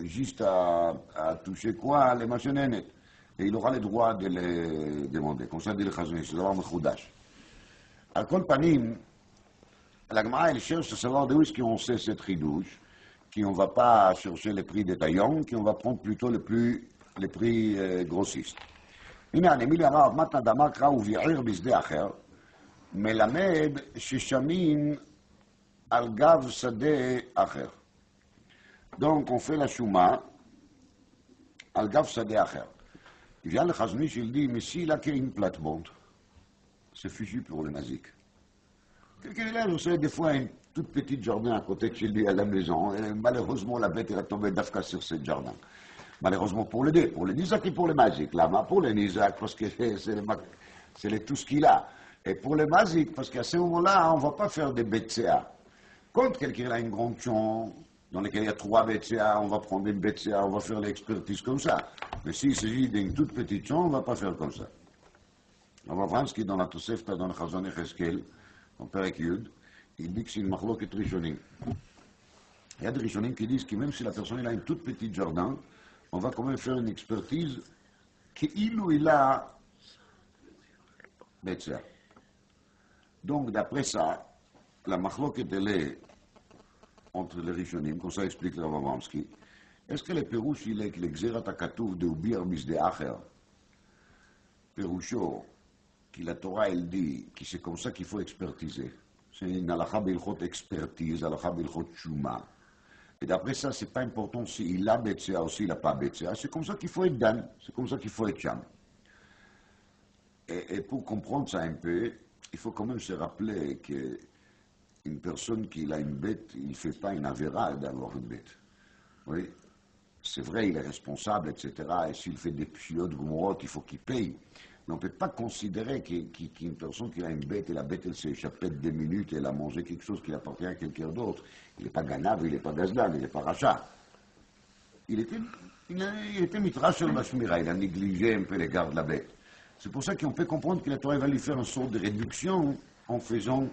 juste à toucher quoi les machines. Et il aura le droit de les demander. Comme ça dit le Chazonish, c'est d'abord Mechoudash. À Kol Panim, la Gemara, elle cherche à savoir d'où est-ce qu'on sait cette ridouche, qu'on ne va pas chercher les prix détaillants, qu'on va prendre plutôt les prix grossistes. הנה, הנמילי אמר, מתנה דאמר קרא וביעיר בשדה אחר, מלמד ששמין על גב שדה אחר. Donc, on fait la chouma על גב שדה אחר. Il vient le Chazonish, il dit, mais s'il a qu'une plate-bande, c'est fichu pour le mazik. Quelqu'un là, vous savez, des fois, un tout petit jardin à côté de chez lui à la maison, et malheureusement, la bête, elle a tombé d'Afka sur ce jardin. Malheureusement pour les deux, pour le Nizak et pour le mazik. Là, pour le Nizak, parce que c'est tout ce qu'il a. Et pour le basique, parce qu'à ce moment-là, on ne va pas faire des BCA. Quand quelqu'un a une grande chambre dans laquelle il y a 3 BCA, on va prendre une BCA, on va faire l'expertise comme ça. Mais s'il s'agit d'une toute petite chambre, on ne va pas faire comme ça. On va voir ce qui est dans la Tosefta, dans le Chazon Echeskel, en Perek Yud, il dit que c'est une machloket rishonim. Il y a des rishonim qui disent que même si la personne a une toute petite jardin, on va quand même faire une expertise qu'il a BCA. Donc, d'après ça, la machloket, elle est entre les rishonim, comme ça explique le Rav Abramski. Est-ce que le pérouche, il est que l'exérat akatouf de ubir misde acher, péroucho, que la Torah, elle dit que c'est comme ça qu'il faut expertiser. C'est une halakha bilchot expertise, halakha bilchot shuma. Et d'après ça, c'est pas important s'il a BCA ou s'il n'a pas BCA. C'est comme ça qu'il faut être dan, c'est comme ça qu'il faut être cham. Et pour comprendre ça un peu, il faut quand même se rappeler qu'une personne qui a une bête, il ne fait pas une avéra d'avoir une bête. Oui, c'est vrai, il est responsable, etc. Et s'il fait des pchiotes gomorot, il faut qu'il paye. Mais on ne peut pas considérer qu'une personne qui a une bête, et la bête, elle s'est échappée de 2 minutes, et elle a mangé quelque chose qui appartient à quelqu'un d'autre. Il n'est pas ganave, il n'est pas gazlan, il n'est pas rachat. Il était mitrash sur la shmira, il a négligé un peu les gardes de la bête. C'est pour ça qu'on peut comprendre que la Torah va lui faire une sorte de réduction en faisant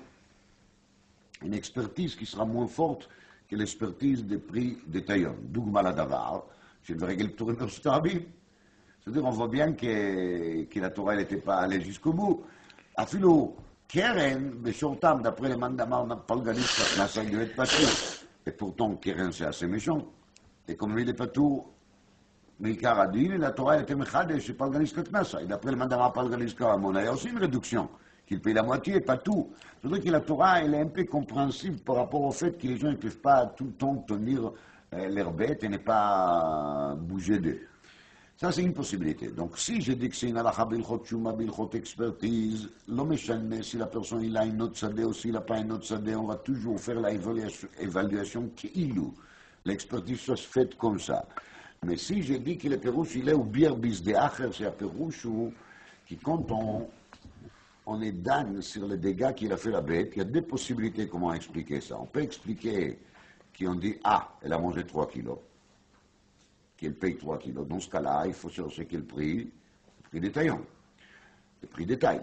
une expertise qui sera moins forte que l'expertise des prix détaillants. Dougma la davar, je ne verrai que le tour de c'est-à-dire, on voit bien que la Torah n'était pas allée jusqu'au bout. Afilo, Keren, Beshortam, d'après les mandaments, on n'a pas le galis, ça devait être patou. Et pourtant, Keren, c'est assez méchant. Et comme il est patou, Mikar a dit, la Torah était mechade, c'est pas le galis Katnasa. Et d'après les mandaments, pas le galis Karamon, il y a aussi une réduction, qu'il paye la moitié, pas tout. C'est-à-dire que la Torah, elle est un peu compréhensible par rapport au fait que les gens ne peuvent pas tout le temps tenir leur bête et ne pas bouger d'eux. Ça, c'est une possibilité. Donc, si je dis que c'est une halakha bilchot shuma, bilchot expertise, l'homme est si la personne il a une autre sadé ou s'il n'a pas une autre sadé, on va toujours faire l'évaluation qu'il l'expertise soit faite comme ça. Mais si je dis que le pérouche, il est au bier bis de acher, c'est un pérouche qui, quand on est dan sur les dégâts qu'il a fait la bête, il y a 2 possibilités comment expliquer ça. On peut expliquer qu'on dit, elle a mangé 3 kilos. Qu'elle paye 3 kilos. Dans ce cas-là, il faut chercher quel prix, le prix détaillant, le prix détail.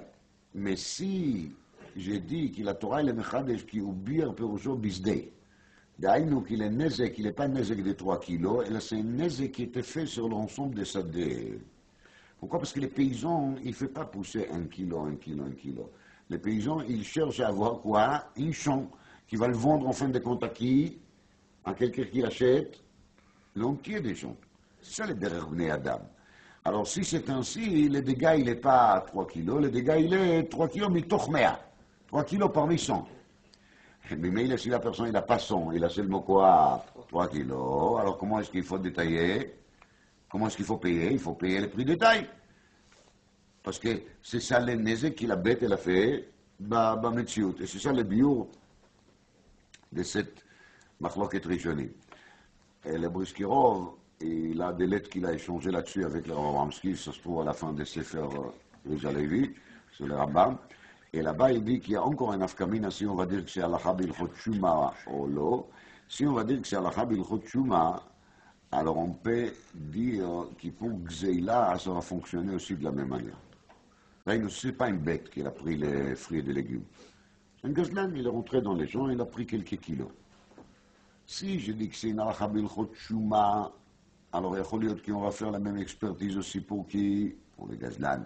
Mais si j'ai dit que la Torah est le mechadesh qui oublie perusho bisdei, d'ailleurs qu'il est nezek, il n'est pas nezek de 3 kilos, et c'est un nezek qui était fait sur l'ensemble de sa dé. Pourquoi? Parce que les paysans, ils ne font pas pousser 1 kilo, 1 kilo, 1 kilo. Les paysans, ils cherchent à avoir quoi? Un champ qui va le vendre en fin de compte à qui? À quelqu'un qui l'achète l'entier des gens. C'est ça les derrière Bnei Adam. Alors si c'est ainsi, le dégât il n'est pas 3 kilos, le dégât il est 3 kilos mitoch mea, 3 kilos parmi 100. Mais si la personne il a pas 100, il a seulement quoi? 3 kilos, alors comment est-ce qu'il faut détailler? Comment est-ce qu'il faut payer? Il faut payer le prix détail. Parce que c'est ça le nezek que la bête elle a fait, Metsiout. Et c'est ça le biur de cette machloket rishonim. Et le Briskirov, il a des lettres qu'il a échangées là-dessus avec le Rav Abramski, ça se trouve à la fin des Sefer Rizalevi, c'est le Rambam. Et là-bas, il dit qu'il y a encore un afkamina, si on va dire que c'est halakha bilchot shuma ou lo. Si on va dire que c'est halakha bilchot shuma, alors on peut dire qu'il pour Gzeila, ça va fonctionner aussi de la même manière. Là, ce n'est pas une bête qui a pris les fruits et les légumes. C'est un gazlan, il est rentré dans les gens, il a pris quelques kilos. Si je dis que c'est une halakha bilchot shuma, alors il y a qu'on va faire la même expertise aussi pour qui? Pour les gazlan.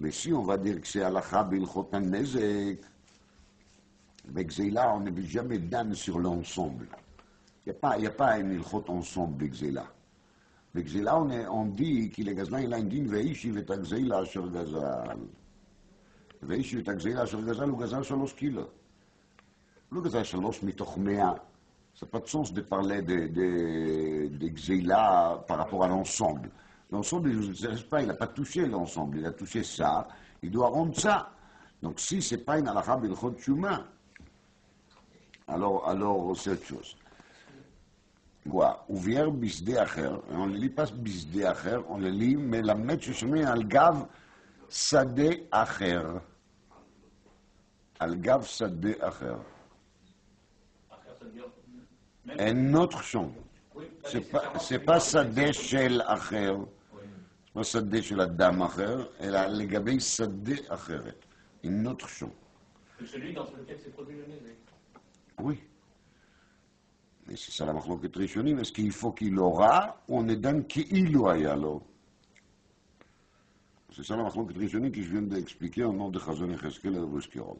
Mais si on va dire que c'est halakha bilchot nezek, avec Zéla, on ne veut jamais dan sur l'ensemble. Il n'y a pas un ilchot ensemble avec Zéla. Avec Zéla, on dit que les gazlan, il a un din ve'ishi vetak Zéla sur gazal. Ve'ishi vetak Zéla sur gazal, ou gazal 3 kilos. Le gazal 3 mitoch mea. Ça n'a pas de sens de parler de Xéla par rapport à l'ensemble. L'ensemble, il ne nous intéresse pas, il n'a pas touché l'ensemble, il a touché ça, il doit rendre ça. Donc si ce n'est pas une halakha bilchot shuma, alors c'est autre chose. Quoi? Ouvier bisde acher, on ne lit pas bisde acher, on le lit, mais la mettre shemé al gav sade acher. על גב שדה אחר. Après, ça veut dire même. Un autre champ. Oui, C'est pas שדה של אחר, Oui. לא שדה של אדם אחר, אלא לגבי שדה אחרת. Un autre champ. Que celui dans lequel s'est produit le nézek. Oui. Et c'est ça la מחלוקת ראשונים, est-ce qu'il faut qu'il aura, ou on est dans כאילו היה לו? C'est ça la מחלוקת ראשונים que je viens d'expliquer au nom de Chazon Yecheskel et Ruskirol.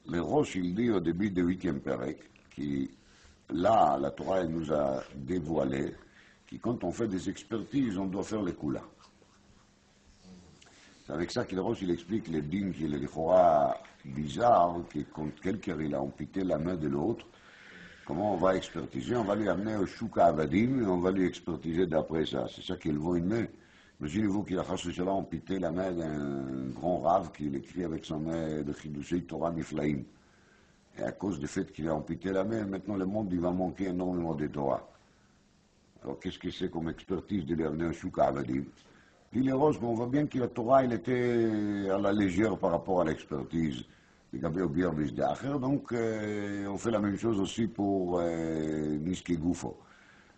Le Rosh, il dit au début du 8e Perek, qui, là, la Torah, elle nous a dévoilé, que quand on fait des expertises, on doit faire les coulas. C'est avec ça que le Rosh, il explique les dîmes qui est le Lichora bizarre, que quand quelqu'un il a amputé la main de l'autre, comment on va expertiser? On va lui amener au Shuka Avadim et on va lui expertiser d'après ça. C'est ça qu'il vaut une main. Imaginez-vous qu'il a amputé la main d'un grand rave qu'il écrit avec son main de Chidushei Torah Niflaim. Et à cause du fait qu'il a amputé la main, maintenant le monde il va manquer énormément de Torah. Alors qu'est-ce que c'est comme expertise de lui amener un Shuka Avadim? Dit les Roches, on voit bien que la Torah il était à la légère par rapport à l'expertise. Donc on fait la même chose aussi pour Niske Goufo.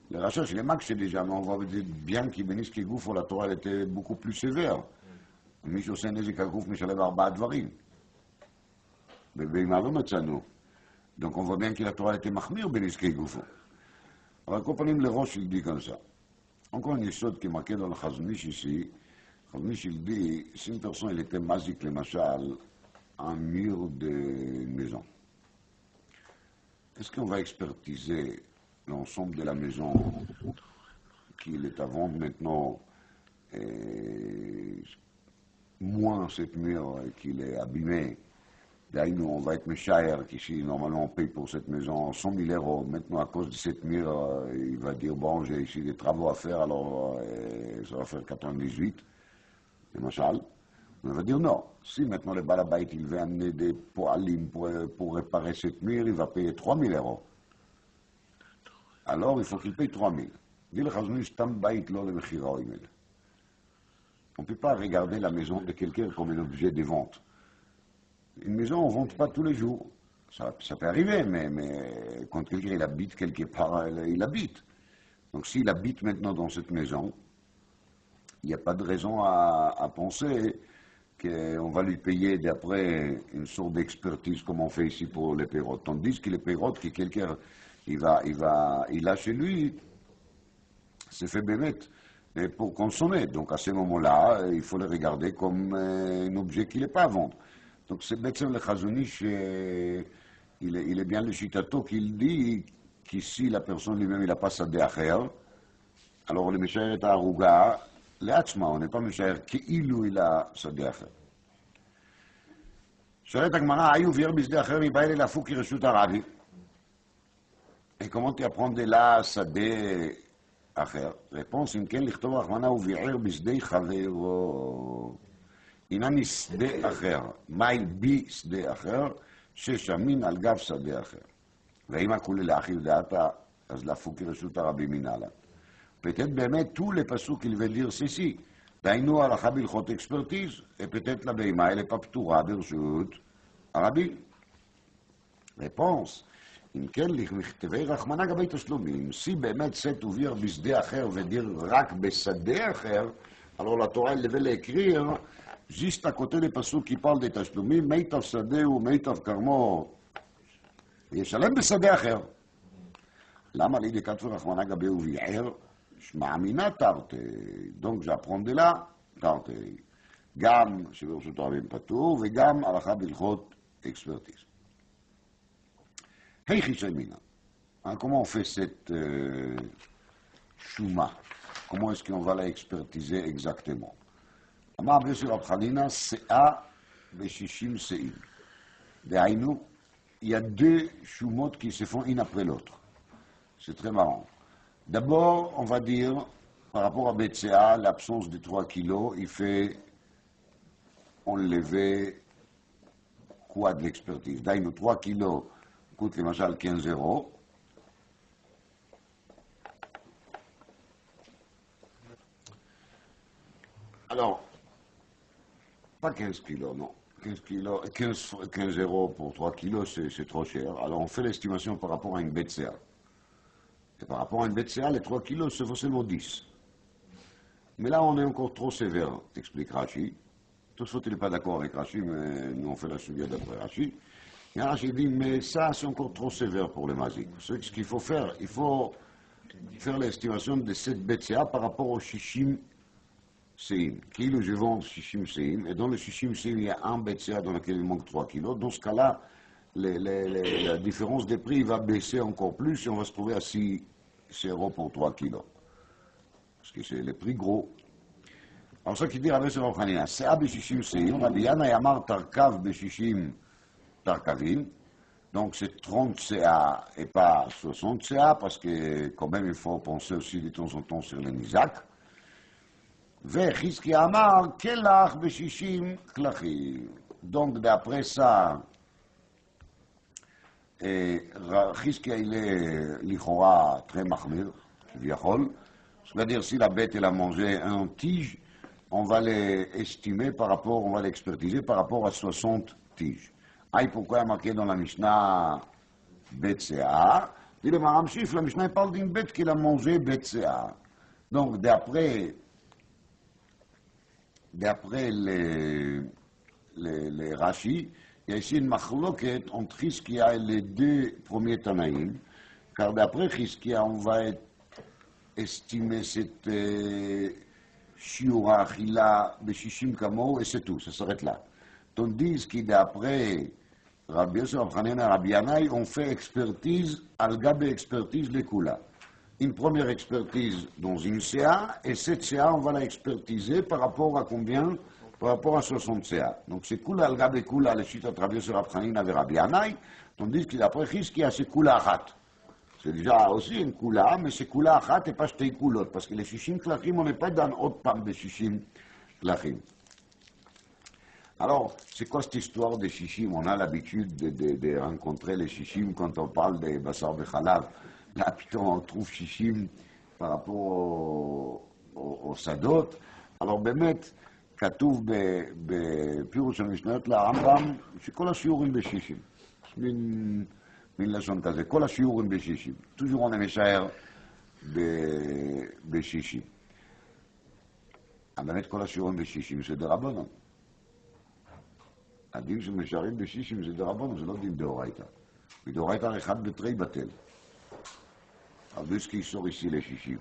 Le rachat, c'est les max, c'est déjà, mais on voit bien qu'il Niske Goufo, la Torah elle était beaucoup plus sévère. מישהו עושה נזק הגוף משלם 4 דברים. ובמה לא מצאנו. Donc on voit bien que la Torah était מחמיר בנזקי גופו. אבל על כל פנים לראש il dit comme ça. Encore un yesod qui est marqué dans le Chazonish ici. Chazonish il dit, si une personne elle était mazik, le machal, un mur de maison. Est-ce qu'on va expertiser l'ensemble de la maison qu'il est à vendre maintenant, moins cette mur qu'il est abîmé? D'ailleurs, on va être méchaire, qu'ici, normalement, on paye pour cette maison 100 000 euros. Maintenant, à cause de cette mur, il va dire, bon, j'ai ici des travaux à faire, alors ça va faire 98, et machal. On va dire non. Si maintenant le balabait il veut amener des poalim pour réparer cette mur, il va payer 3 000 euros. Alors il faut qu'il paye 3 000. Dis le Chazonish, tam bait lo le mechira oimel. On ne peut pas regarder la maison de quelqu'un comme un objet de vente. Une maison, on ne vend pas tous les jours. Ça peut arriver, mais quand quelqu'un il habite quelque part, il habite. Donc s'il habite maintenant dans cette maison, il n'y a pas de raison à penser qu'on va lui payer d'après une sorte d'expertise comme on fait ici pour les pérotes. Tandis que les pérotes, que quelqu'un il a chez lui, c'est fait bémet pour consommer. Donc à ce moment-là, il faut le regarder comme un objet qui n'est pas à vendre. Donc c'est bêtement le Chazonish, il est bien le Shitato qu'il dit qu'ici la personne lui-même il n'a pas sa déacher, alors le Meshaer est à Aruga, לעצמה, on n'est pas משער כאילו היא לשדה אחר. שואלת הגמרא, היו וירא בשדה אחר מבא אלה להפוך כרשות הרבי? Et comment tu apprends de là שדה אחר? réponse, אם כן לכתוב רחמנא וביער בשדה חברו. הנני שדה אחר, מהי בי שדה אחר? ששמין על גב שדה אחר. ואם הכולי לאחיו דעתה, אז להפוך כרשות הרבי מנהלה. Peut-être באמת tous les pasous qu'il veut dire ceci. דהיינו הלכה בהלכות אקספרטיז, peut-être la בהמה elle n'est pas פטורה ברשות הרבים. réponse, אם כן לכתבי רחמנא גבי תשלומים, si באמת c'est ouvrir בשדה אחר ודיר רק בשדה אחר, alors la Torah elle devait l'écrire juste à côté des pasous qui parlent des תשלומים, מיטב שדה ומיטב כרמו, ישלם בשדה אחר. למה לידי כתבי רחמנא גבי וביער? מאמינה תרתי, donc j'apprends de là, תרתי, גם שברשות הרבים פטור וגם הלכה בהלכות אקספרטיז. היכי שמינה, comment on fait cette chouma? Comment est-ce qu'on va la expertiser exactement? אמר רבי יוסי רב חנינא, שאה ב-60 שאים. דהיינו, il y a deux choumot qui se font une après l'autre. C'est très marrant. D'abord, on va dire, par rapport à BCA, l'absence de 3 kilos, il fait enlever quoi de l'expertise? D'ailleurs, 3 kilos coûtent, למשל, 15 euros. Alors, pas 15 kilos, non. 15 euros pour 3 kilos, c'est trop cher. Alors on fait l'estimation par rapport à une BCA. Et par rapport à une BCA, les 3 kilos, c'est forcément 10. Mais là, on est encore trop sévère, explique Rashi. Tout ce il n'est pas d'accord avec Rashi, mais nous on fait la suivi d'après Rashi. Et Rashi dit, mais ça, c'est encore trop sévère pour les mazik. Ce qu'il faut faire, il faut faire l'estimation de cette BCA par rapport au Shishim Seim. Qui je vends Shishim Seim, et dans le Shishim Seim, il y a un BCA dans lequel il manque 3 kilos. Dans ce cas-là, la différence des prix va baisser encore plus et on va se trouver à 6 euros pour 3 kilos. Parce que c'est les prix gros. Alors ça qui dit Rabbi Yosef Hanina, Sea b'shishim seim, Rabbi Yana yamar tarkav b'shishim tarkavim. Donc c'est 30 CA et pas 60 CA, parce que quand même il faut penser aussi de temps en temps sur les Nizak. Vechizki amar kelach b'shishim klachim. Donc d'après ça, Chizkia il est l'Ichora très mahmir, c'est-à-dire si la bête elle a mangé un tige, on va l'estimer par rapport, on va l'expertiser par rapport à 60 tiges. Aïe, pourquoi il y a marqué dans la Mishnah BCA? Dit le Maram Shif, la Mishnah parle d'une bête qu'il a mangé BCA. Donc d'après les Rashi, il y a ici une machloket entre Chizkia et les deux premiers Tanaïm, car d'après Chizkia, on va estimer cette shiura achila b'shishim kamo, et c'est tout, ça s'arrête là. Tandis que d'après Rabbi Yosef Hanina et Rabbi Yanaï, on fait expertise, al-gabe expertise les kula. Une première expertise dans une CA, et cette CA, on va la expertiser par rapport à combien? Par rapport à 60 CA. Donc c'est kula al-gabe kula, le chita Rabbi Yosef Hanina et Rabbi Yanaï, tandis que d'après Chizkia, c'est kula achat. C'est déjà aussi une kula, mais c'est kula achat et pas shtei kulot, parce que les shishim klachim, on n'est pas dans autre pam de shishim klachim. Alors, c'est quoi cette histoire des shishim? On a l'habitude de rencontrer les shishim quand on parle des basar bechalav. Là, putain, on trouve shishim par rapport au sadot. Alors, באמת, כתוב בפירוש המשניות לרמב"ם, שכל השיעורים בשישים. מין לשון כזה, כל השיעורים בשישים. toujours on est משער בשישים. באמת כל השיעורים בשישים זה דרבנן. הדין שמשערים בשישים זה דרבנן, זה לא דין דאורייתא. מדאורייתא אחד בתרי בטל. אבל ce qui sort ici les שישים.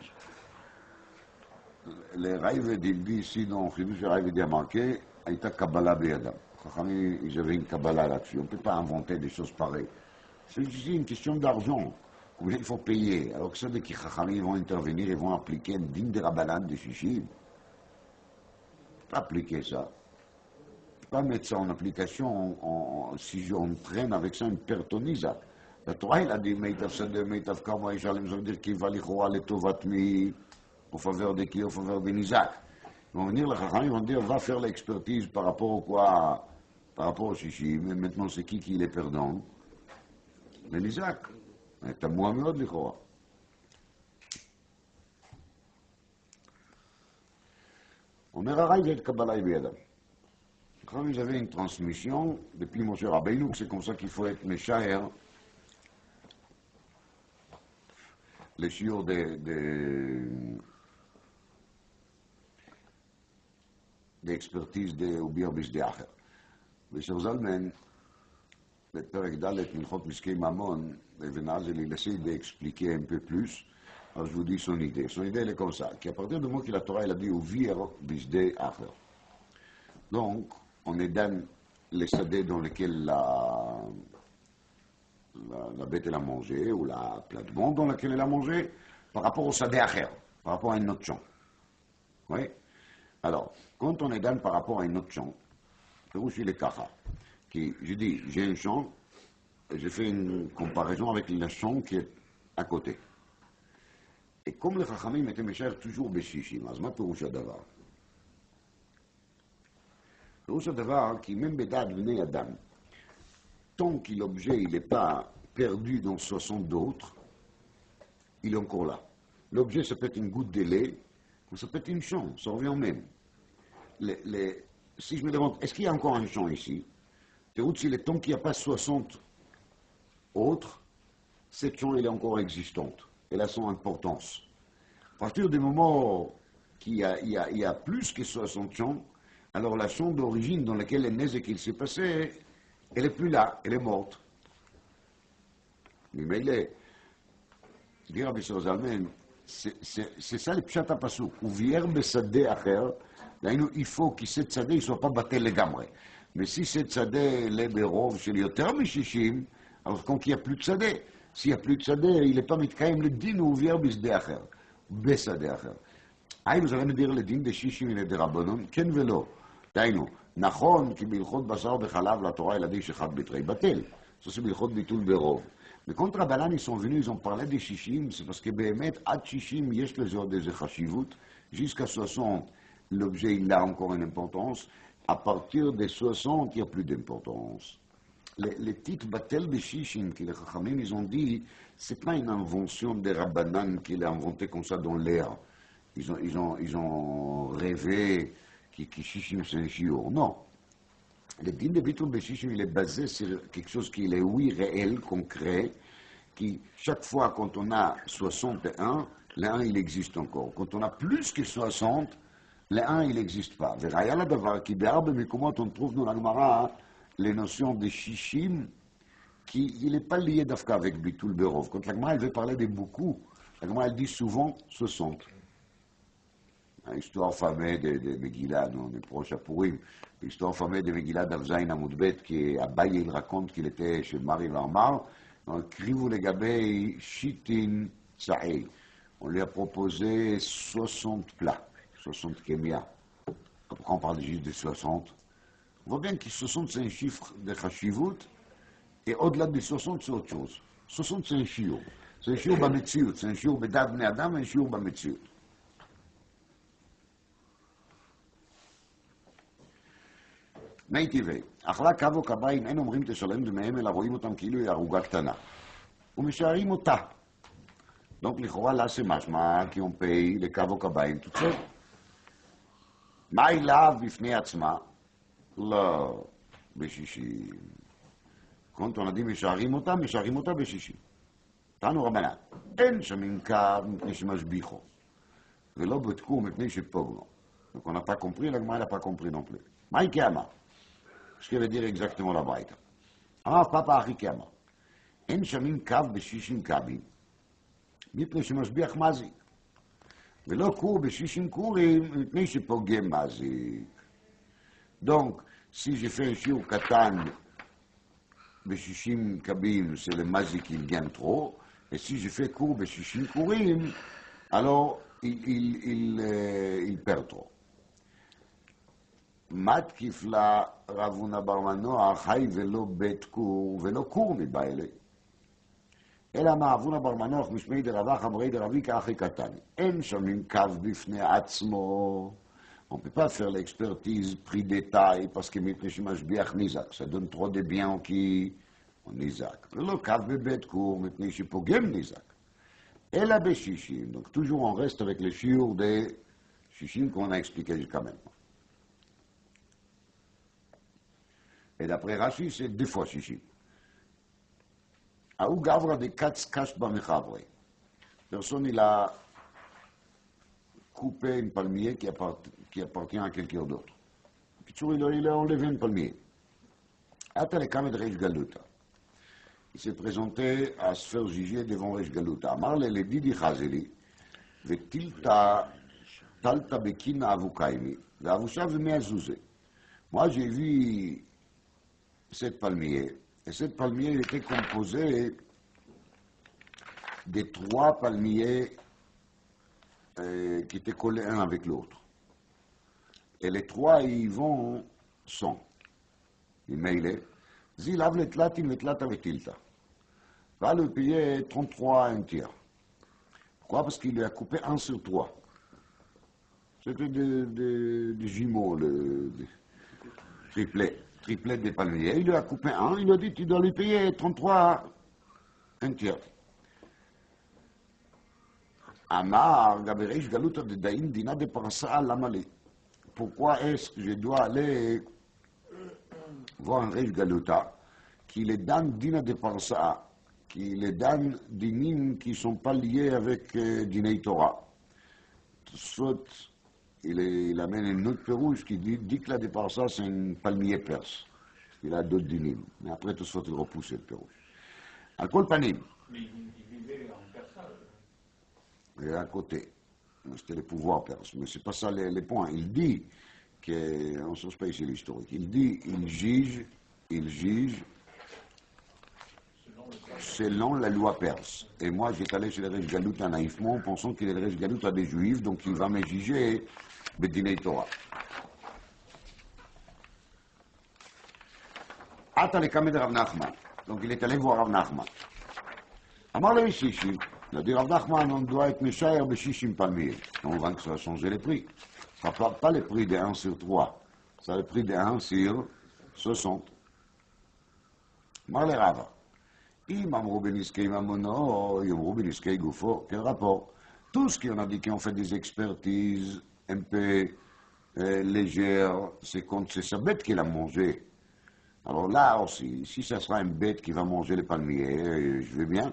לרייבד dit ici dans חידוש הרייבד a marqué, הייתה קבלה בידם. חכמים, ils avaient une kabbalah là-dessus. On ne peut pas inventer des choses pareilles. C'est une question d'argent. Combien il faut payer? Alors que ça, dès que les Chachamim vont intervenir, ils vont appliquer un digne de Rabbanan de Shishim. Pas appliquer ça. Pas mettre ça en application si on traîne avec ça une pertonisa. La Torah, il a dit Meitav Sadeh, Meitav Karma, Ishalim, ça veut dire qu'il va l'Ichora, le Tovat Mi, au faveur de qui? Au faveur de Nizak. Ils vont venir, les Chachamim vont dire va faire l'expertise par rapport au quoi? Par rapport au Shishim. Mais maintenant, c'est qui est perdant? Le Nizak. C'est à moi מאוד לכאורה. אומר הרייבד קבלה היא בידם. Quand ils avaient une transmission depuis Moshe Rabbeinu, c'est comme ça qu'il faut être méchaër, les shiur d'expertise de Ubir Bishdei Acher. ושר זלמן, בפרק ד' מלכות משקי ממון, ואז il essaie d'expliquer un peu plus, alors je vous dis son idée. Son idée, elle est comme ça, qu'à partir du moment que la Torah, elle a dit Ubir Bishdei Acher. Donc, on est dans les sadés dans lesquels la bête elle a mangé, ou la plate-bande dans laquelle elle a mangé, par rapport au sadé acher, par rapport à un autre champ. Oui? Alors, quand on est dans par rapport à un autre champ, c'est aussi les kacha, qui, je dis, j'ai un champ, et je fais une comparaison avec le champ qui est à côté. Et comme les chachamim étaient méchants toujours beshishim, אז מה פירוש הדבר? פירוש הדבר, כי même בדעת בני אדם, tant que l'objet n'est pas perdu dans 60 d'autres, il est encore là. L'objet, ça peut être une goutte de lait, ou ça peut être une chambre, ça revient au même. si je me demande, est-ce qu'il y a encore un champ ici? Si le temps qu'il n'y a pas 60 autres, cette champ elle est encore existante. Elle a son importance. À partir du moment qu'il y a plus que 60 champs, alors la champ d'origine dans laquelle est né et qu'il s'est passé, elle n'est plus là, elle est morte. Mais il est, dit Rabbi Zalman, c'est ça le pshat הפסוק. וביער בשדה אחר, דהיינו, איפה כי שדה שדה ne soit pas batté לגמרי. Mais si cette שדה l'est ברוב של יותר מ-60, alors quand il n'y a plus de שדה, s'il n'y a plus de שדה, il n'est pas מתקיים לדין, הוא וביער בשדה אחר, בשדה אחר. היינו, זה מדיר לדין ד-60 לדרבנן, כן ולא. דהיינו, נכון כי בהלכות בשר וחלב לתורה ילדיש אחד בתרי בטל. Ça c'est בהלכות ביטול ברוב. Mais quand Rabbanan ils sont venus, ils ont parlé des Shishim, c'est parce que Béhémet, ad Shishim, yesh les autres des Chashivut, jusqu'à 60, l'objet il a encore une importance, à partir des 60, il n'y a plus d'importance. Les titres Batel des Shishim, que les Chachamim ils ont dit, c'est pas une invention des Rabbanan qu'il a inventé comme ça dans l'air. Ils ont rêvé que Shishim c'est un shiur. Non. Le din de Bitul Beshishim, il est basé sur quelque chose qui est, oui, réel, concret, qui, chaque fois, quand on a 61, le 1, il existe encore. Quand on a plus que 60, le 1, il n'existe pas. Veraya la davar, qui be'arbe mekomot, on trouve dans la Gemara les notions de Shishim, qui, il n'est pas lié d'Afka avec Bitul Berov. Quand la Gemara, elle veut parler de beaucoup, la Gemara, elle dit souvent 60. L'histoire fameuse de Megillah, nous on est proche à Purim, l'histoire fameuse de Megillah d'Avzaïn Amoudbet, qui Abaye il raconte qu'il était chez Marie Varmar, on écrivez les gabés Shitin Tsaï. On lui a proposé 60 plats, 60 kémias. Pourquoi on parle juste de 60? On voit bien que 60 c'est un chiffre de Chashivut, et au-delà de 60 c'est autre chose. 60 c'est un shiur. C'est un shiur b'metziut, c'est un shiur b'dat bnei adam, un shiur b'metziut. מי טבעי, אכלה קו או קביים, אין אומרים תשלם דמיהם, אלא רואים אותם כאילו היא ערוגה קטנה. ומשערים אותה. Donc לכאורה là c'est משמע, כי on paye לקו או קביים תוצר. מה היא לאו בפני עצמה? לא, ב-60. quand on a dit משערים אותה ב-60. תנו רבנן, אין שמים קו מפני שמשביחו, ולא בדקו מפני שפוגנו. Donc on n'a pas compris, la Gemara n'a pas compris non plus. מה היא כאמה? Ce qui veut dire exactement la braïta. Alors, papa Achikema, en shamin kav b'shishim kabim, mipnei shemashbiach mazik, velo kur b'shishim kurim, mipnei shepogem mazik. Donc, si je fais un shiur katan b'shishim kabim, c'est le mazik il gagne trop, et si je fais kur b'shishim kurim, alors il perd trop. מתקיף לה רב הונא בר מנוע, חי ולא בית כור, ולא כור מבא אלי. אלא מה אבונה בר מנוח משמי דרבח אמרי דרביקה אחי קטן. אין שמים קו בפני עצמו. On ne peut pas faire l'expertise pris détail parce que מפני שמשביח ניזק. Ça donne trop de bien qui on ניזק. ולא קו בבית כור מפני שפוגם ניזק. אלא ב-60. Donc toujours on reste avec le shiur de 60 qu'on a expliqué jusqu'à maintenant. Et d'après Rashi, c'est 2 fois 60. Aou Gavra de Katz Kashba Mechavre. Personne, il a coupé une palmier qui appartient à quelqu'un d'autre. Pitchour, il a enlevé une palmier. Atale Kamed Reish Galuta. Il s'est présenté à se faire juger devant Reish Galuta. Amarle le Didi Chazeli, Vetilta Talta Bekina Avukaimi, Avushav Meazouze. Moi, j'ai vu cette palmier. Et cette palmier était composée de 3 palmiers qui étaient collés un avec l'autre. Et les 3 y vont sont. ממילא, זיליו לתלתים לתלתה וטילתה. Va le payer 33 un tiers. Pourquoi? Parce qu'il lui a coupé 1 sur 3. C'était des jumeaux, des triplets des palmiers. Il lui a coupé 1, il lui a dit tu dois lui payer 33 un tiers. אמר, גבי ריש גלותא דדאין דינה דפרסה למה לי? pourquoi est-ce que je dois aller voir un Reish Galuta qui les donne dîner de Parsa, qui les donne des mines qui ne sont pas liés avec Dinei Torah. Soit il amène une autre pérouge qui dit que la de Parsa c'est un palmier perse. Il a d'autres dynimes. Mais après tout soit il repousse le pérouge. À Kol Panim. Mais il vivait en Persa. Et à côté. C'était le pouvoir perse. Mais c'est pas ça les points. Il dit que, on ne sait pas ici l'historique, il dit, il juge selon la loi perse. Et moi, j'étais allé chez les Reish Galuta naïvement, pensant qu'il est le Reish Galuta des Juifs, donc il va me juger Bedinei Torah. Ata le Kamed Rav Nachman. Donc il est allé voir Rav Nachman. Amar le Shishim. Il a dit Rav Nachman, on doit être Meshayer Beshishim Palmier. On voit que ça va changer les prix. Ça ne pas le prix de 1 sur 3. Ça le prix de 1 sur 60. Amar le Rava. Im Amrou Beniskei Mamono, Yomrou Beniskei Goufo. Quel rapport? Tous qui ont dit qu'on fait des expertises un peu légères, c'est contre c'est sa bête qui l'a mangé. Alors là aussi, si ça sera une bête qui va manger les palmiers, je veux bien.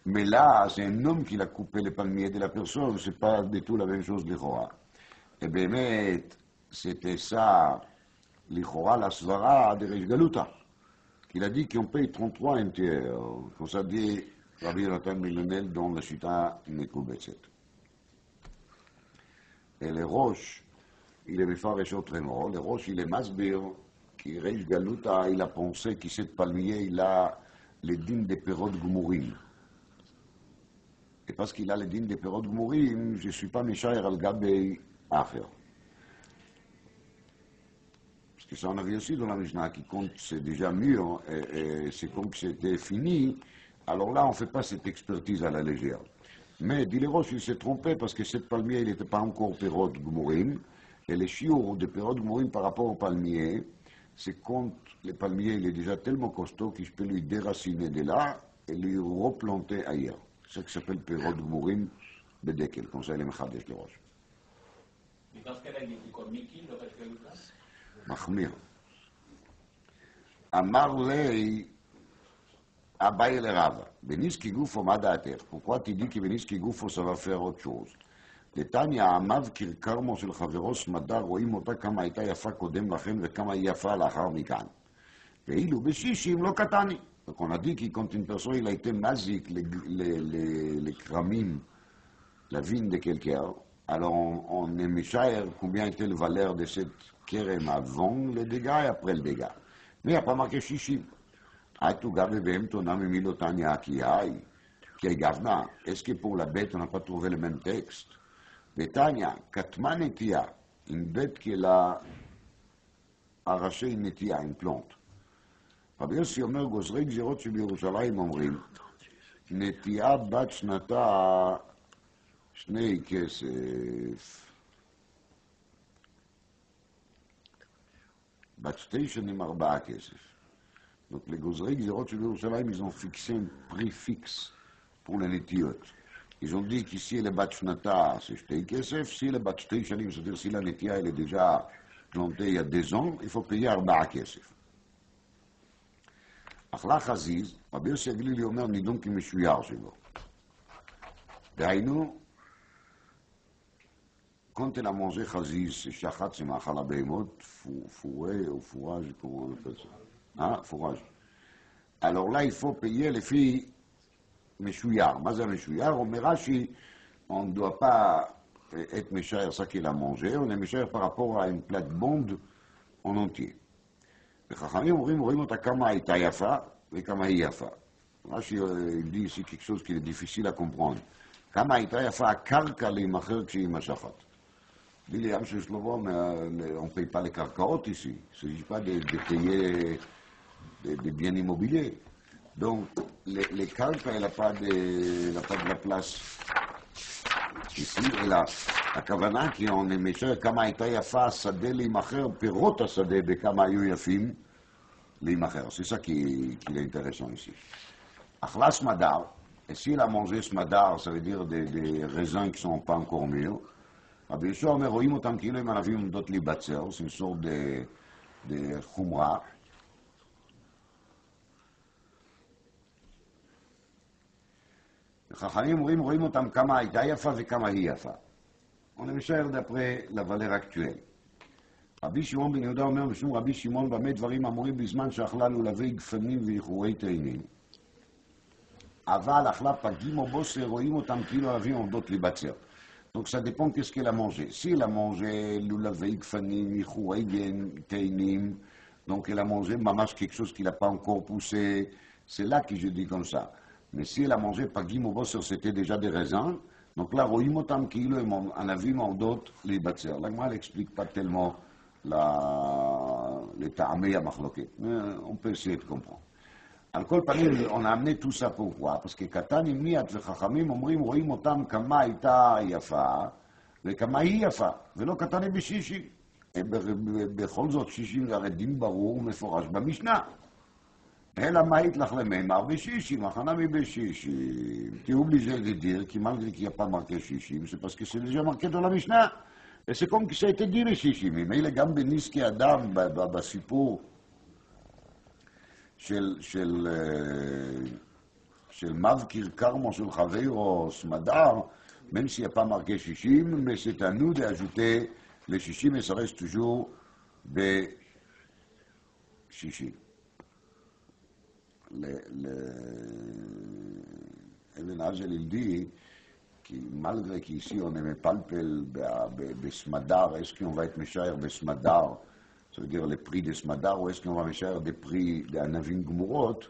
Mais là, c'est un homme qui a coupé les palmiers de la personne, c'est pas du tout la même chose l'Ichora. Et bien, mais c'était ça, l'Ichora, la svara de Reish Galuta, qu'il a dit qu'on paye 33 entiers, comme ça dit Rabbi Yonatan Milonel dans la Chita Nekubetset. Et les roches, il est méfarech autrement, les roches, il est masbir, qui Reish Galuta, il a pensé que cette palmier, il a les dîmes des perot gmourim. Et parce qu'il a les dîmes des perot gmourim, je ne suis pas Meshayer al Gabei Acher. Parce que ça, on a vu aussi dans la Mishnah qui compte, c'est déjà mûr, et c'est comme que c'était fini. Alors là, on ne fait pas cette expertise à la légère. Mais Dileroche, il s'est trompé parce que cette palmier, il n'était pas encore perot gmourim. Et les chiours de perot gmourim par rapport au palmier, c'est quand le palmier il est déjà tellement costaud que je peux lui déraciner de là et lui replanter ailleurs. C'est ce qui s'appelle Perot Gmourim Bedekel, comme ça il est Mechadesh les roches. Mais dans ce cas-là, il était quoi, Miki, le Reish Galuta? Mahmir. Amar lei Abaye le Rava. Beniski Goufo Madater. Pourquoi tu dis que Beniski Goufo ça va faire autre chose? לטניה, עמיו כרכרמו של חברו סמדר, רואים אותה כמה הייתה יפה קודם לכן וכמה היא יפה לאחר מכאן. ואילו בשישים לא קטני. Donc on a dit que quand une personne il a été magique, les cramin, la vigne de quelqu'un, alors on est méchaire combien était la valeur de cette kérem avant le dégât et après le dégât. Mais il n'y a pas marqué shishim. Aïtou gabe behem tonam emilotania qui est gavna. Est-ce que pour la bête on n'a pas trouvé le même texte? Betania, katma netia, une bête qui a arraché une netia, une plante. רבי יוסי אומר, גוזרי גזירות שבירושלים אומרים, נטיעה בת שנתה 2 כסף, בת 2 שנים 4 כסף. Donc les gozeri gzerot de Yerushalayim, ils ont fixé un prix fixe pour les netiyot. Ils ont dit qu'ici le bat shnata c'est 2 kesef, si le bat 2 shanim, c'est-à-dire si la netiya elle est déjà plantée il y a 2 ans, il faut payer 4 kesef. אכלה חזיז, רבי יוסי הגלילי אומר, נידון כמשויר שלו. דהיינו, quand elle a mangé חזיז, שחט c'est מאכל הבהמות, fourré ou fourrage, comment on appelle ça? Hein, fourrage. Alors là, il faut payer les filles משויר. מה זה המשויר? אומר רש"י, on ne doit pas être méchaire ça qu'il a mangé, on est méchaire par rapport à une plate-bonde en entier. וחכמים רואים אותה כמה הייתה יפה וכמה היא יפה. רש"י dit ici quelque chose qui est difficile à comprendre. כמה הייתה יפה הקרקע להימכר כשהיא משחת. dit les âmes chez Shlomo, mais on ne paye pas les carcarotes ici. Il ne s'agit pas de payer des biens immobiliers. Donc, les carcas, elle n'a pas de la place ici. Et là, הכוונה כי on est méchant, כמה הייתה יפה השדה להימכר, פירות השדה בכמה היו יפים להימכר. C'est ça qui est intéressant ici. אכלה סמדר, et s'il a mangé סמדר, ça veut dire des raisins qui ne sont pas encore mûrs, רבי יהושע אומר, רואים אותם כאילו הם ענבים עומדות להיבצר, זה סוג חומרה. חכמים רואים אותם כמה הייתה יפה וכמה היא יפה. On est cher d'après la valeur actuelle. רבי שמעון בן יהודה אומר, משום רבי שמעון במה דברים אמורים בזמן שאכלה לולבי גפנים ואיחורי תאנים. אבל אכלה פגים או בוסר, רואים אותם כאילו ענבים עומדות להיבצר. Donc ça dépend qu'est-ce qu'elle a mangé. Si elle a mangé lulavé, gfanim, ichouaïgen, teinim, donc elle a mangé mamash quelque chose qui n'a pas encore poussé, c'est là que je dis comme ça. Mais si elle a mangé pagim ou bosser, c'était déjà des raisins, donc là, roimotam kilo, en avim en d'autres, les batser. Là, elle n'explique pas tellement les ta'amei à machloket. Mais on peut essayer de comprendre. על כל פנים, on a amené tout ça pourquoi? parce que קטן עם מיד וחכמים אומרים, רואים אותם כמה הייתה יפה וכמה היא יפה, ולא קטן עם בשישים. בכל זאת, שישים זה הרי דין ברור ומפורש במשנה. אלא מה יתלך למימר בשישים, הכנה מבשישים. תראו בלי זה לדיר, כי מלגרי כי הפעם מרקה שישים, זה פסקי שלג'ה מרקתו למשנה. וסיכום כשהייתי דיר שישים, ממילא גם בניסקי אדם, בסיפור, של מבקיר קרמו של חברו סמדר, même s'il n'y a pas marqué 60, mais c'est à nous d'ajouter les 60, mais ça reste toujours de 60. Ibn Hajar il dit que malgré qu'ici on ne palpel besmadar, est-ce qu'on va être méchant besmadar, ça veut dire les prix des smadar, ou est-ce qu'on va méchant des prix d'anavim gmurot,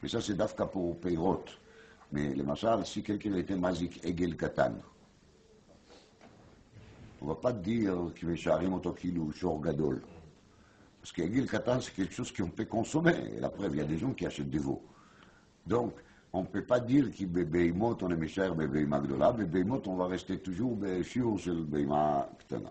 mais ça c'est dafka pour peirot. Mais le machal, si quelqu'un était mazik egel katan, on ne va pas dire qu'il mécharim auto kilou shor gadol. Parce qu'egel katan c'est quelque chose qu'on peut consommer. Et la preuve, il y a des gens qui achètent des veaux. Donc, on ne peut pas dire que bebeimot on est méchant bebeima gdola, bebeimot on va rester toujours beshiur shel beima ktana.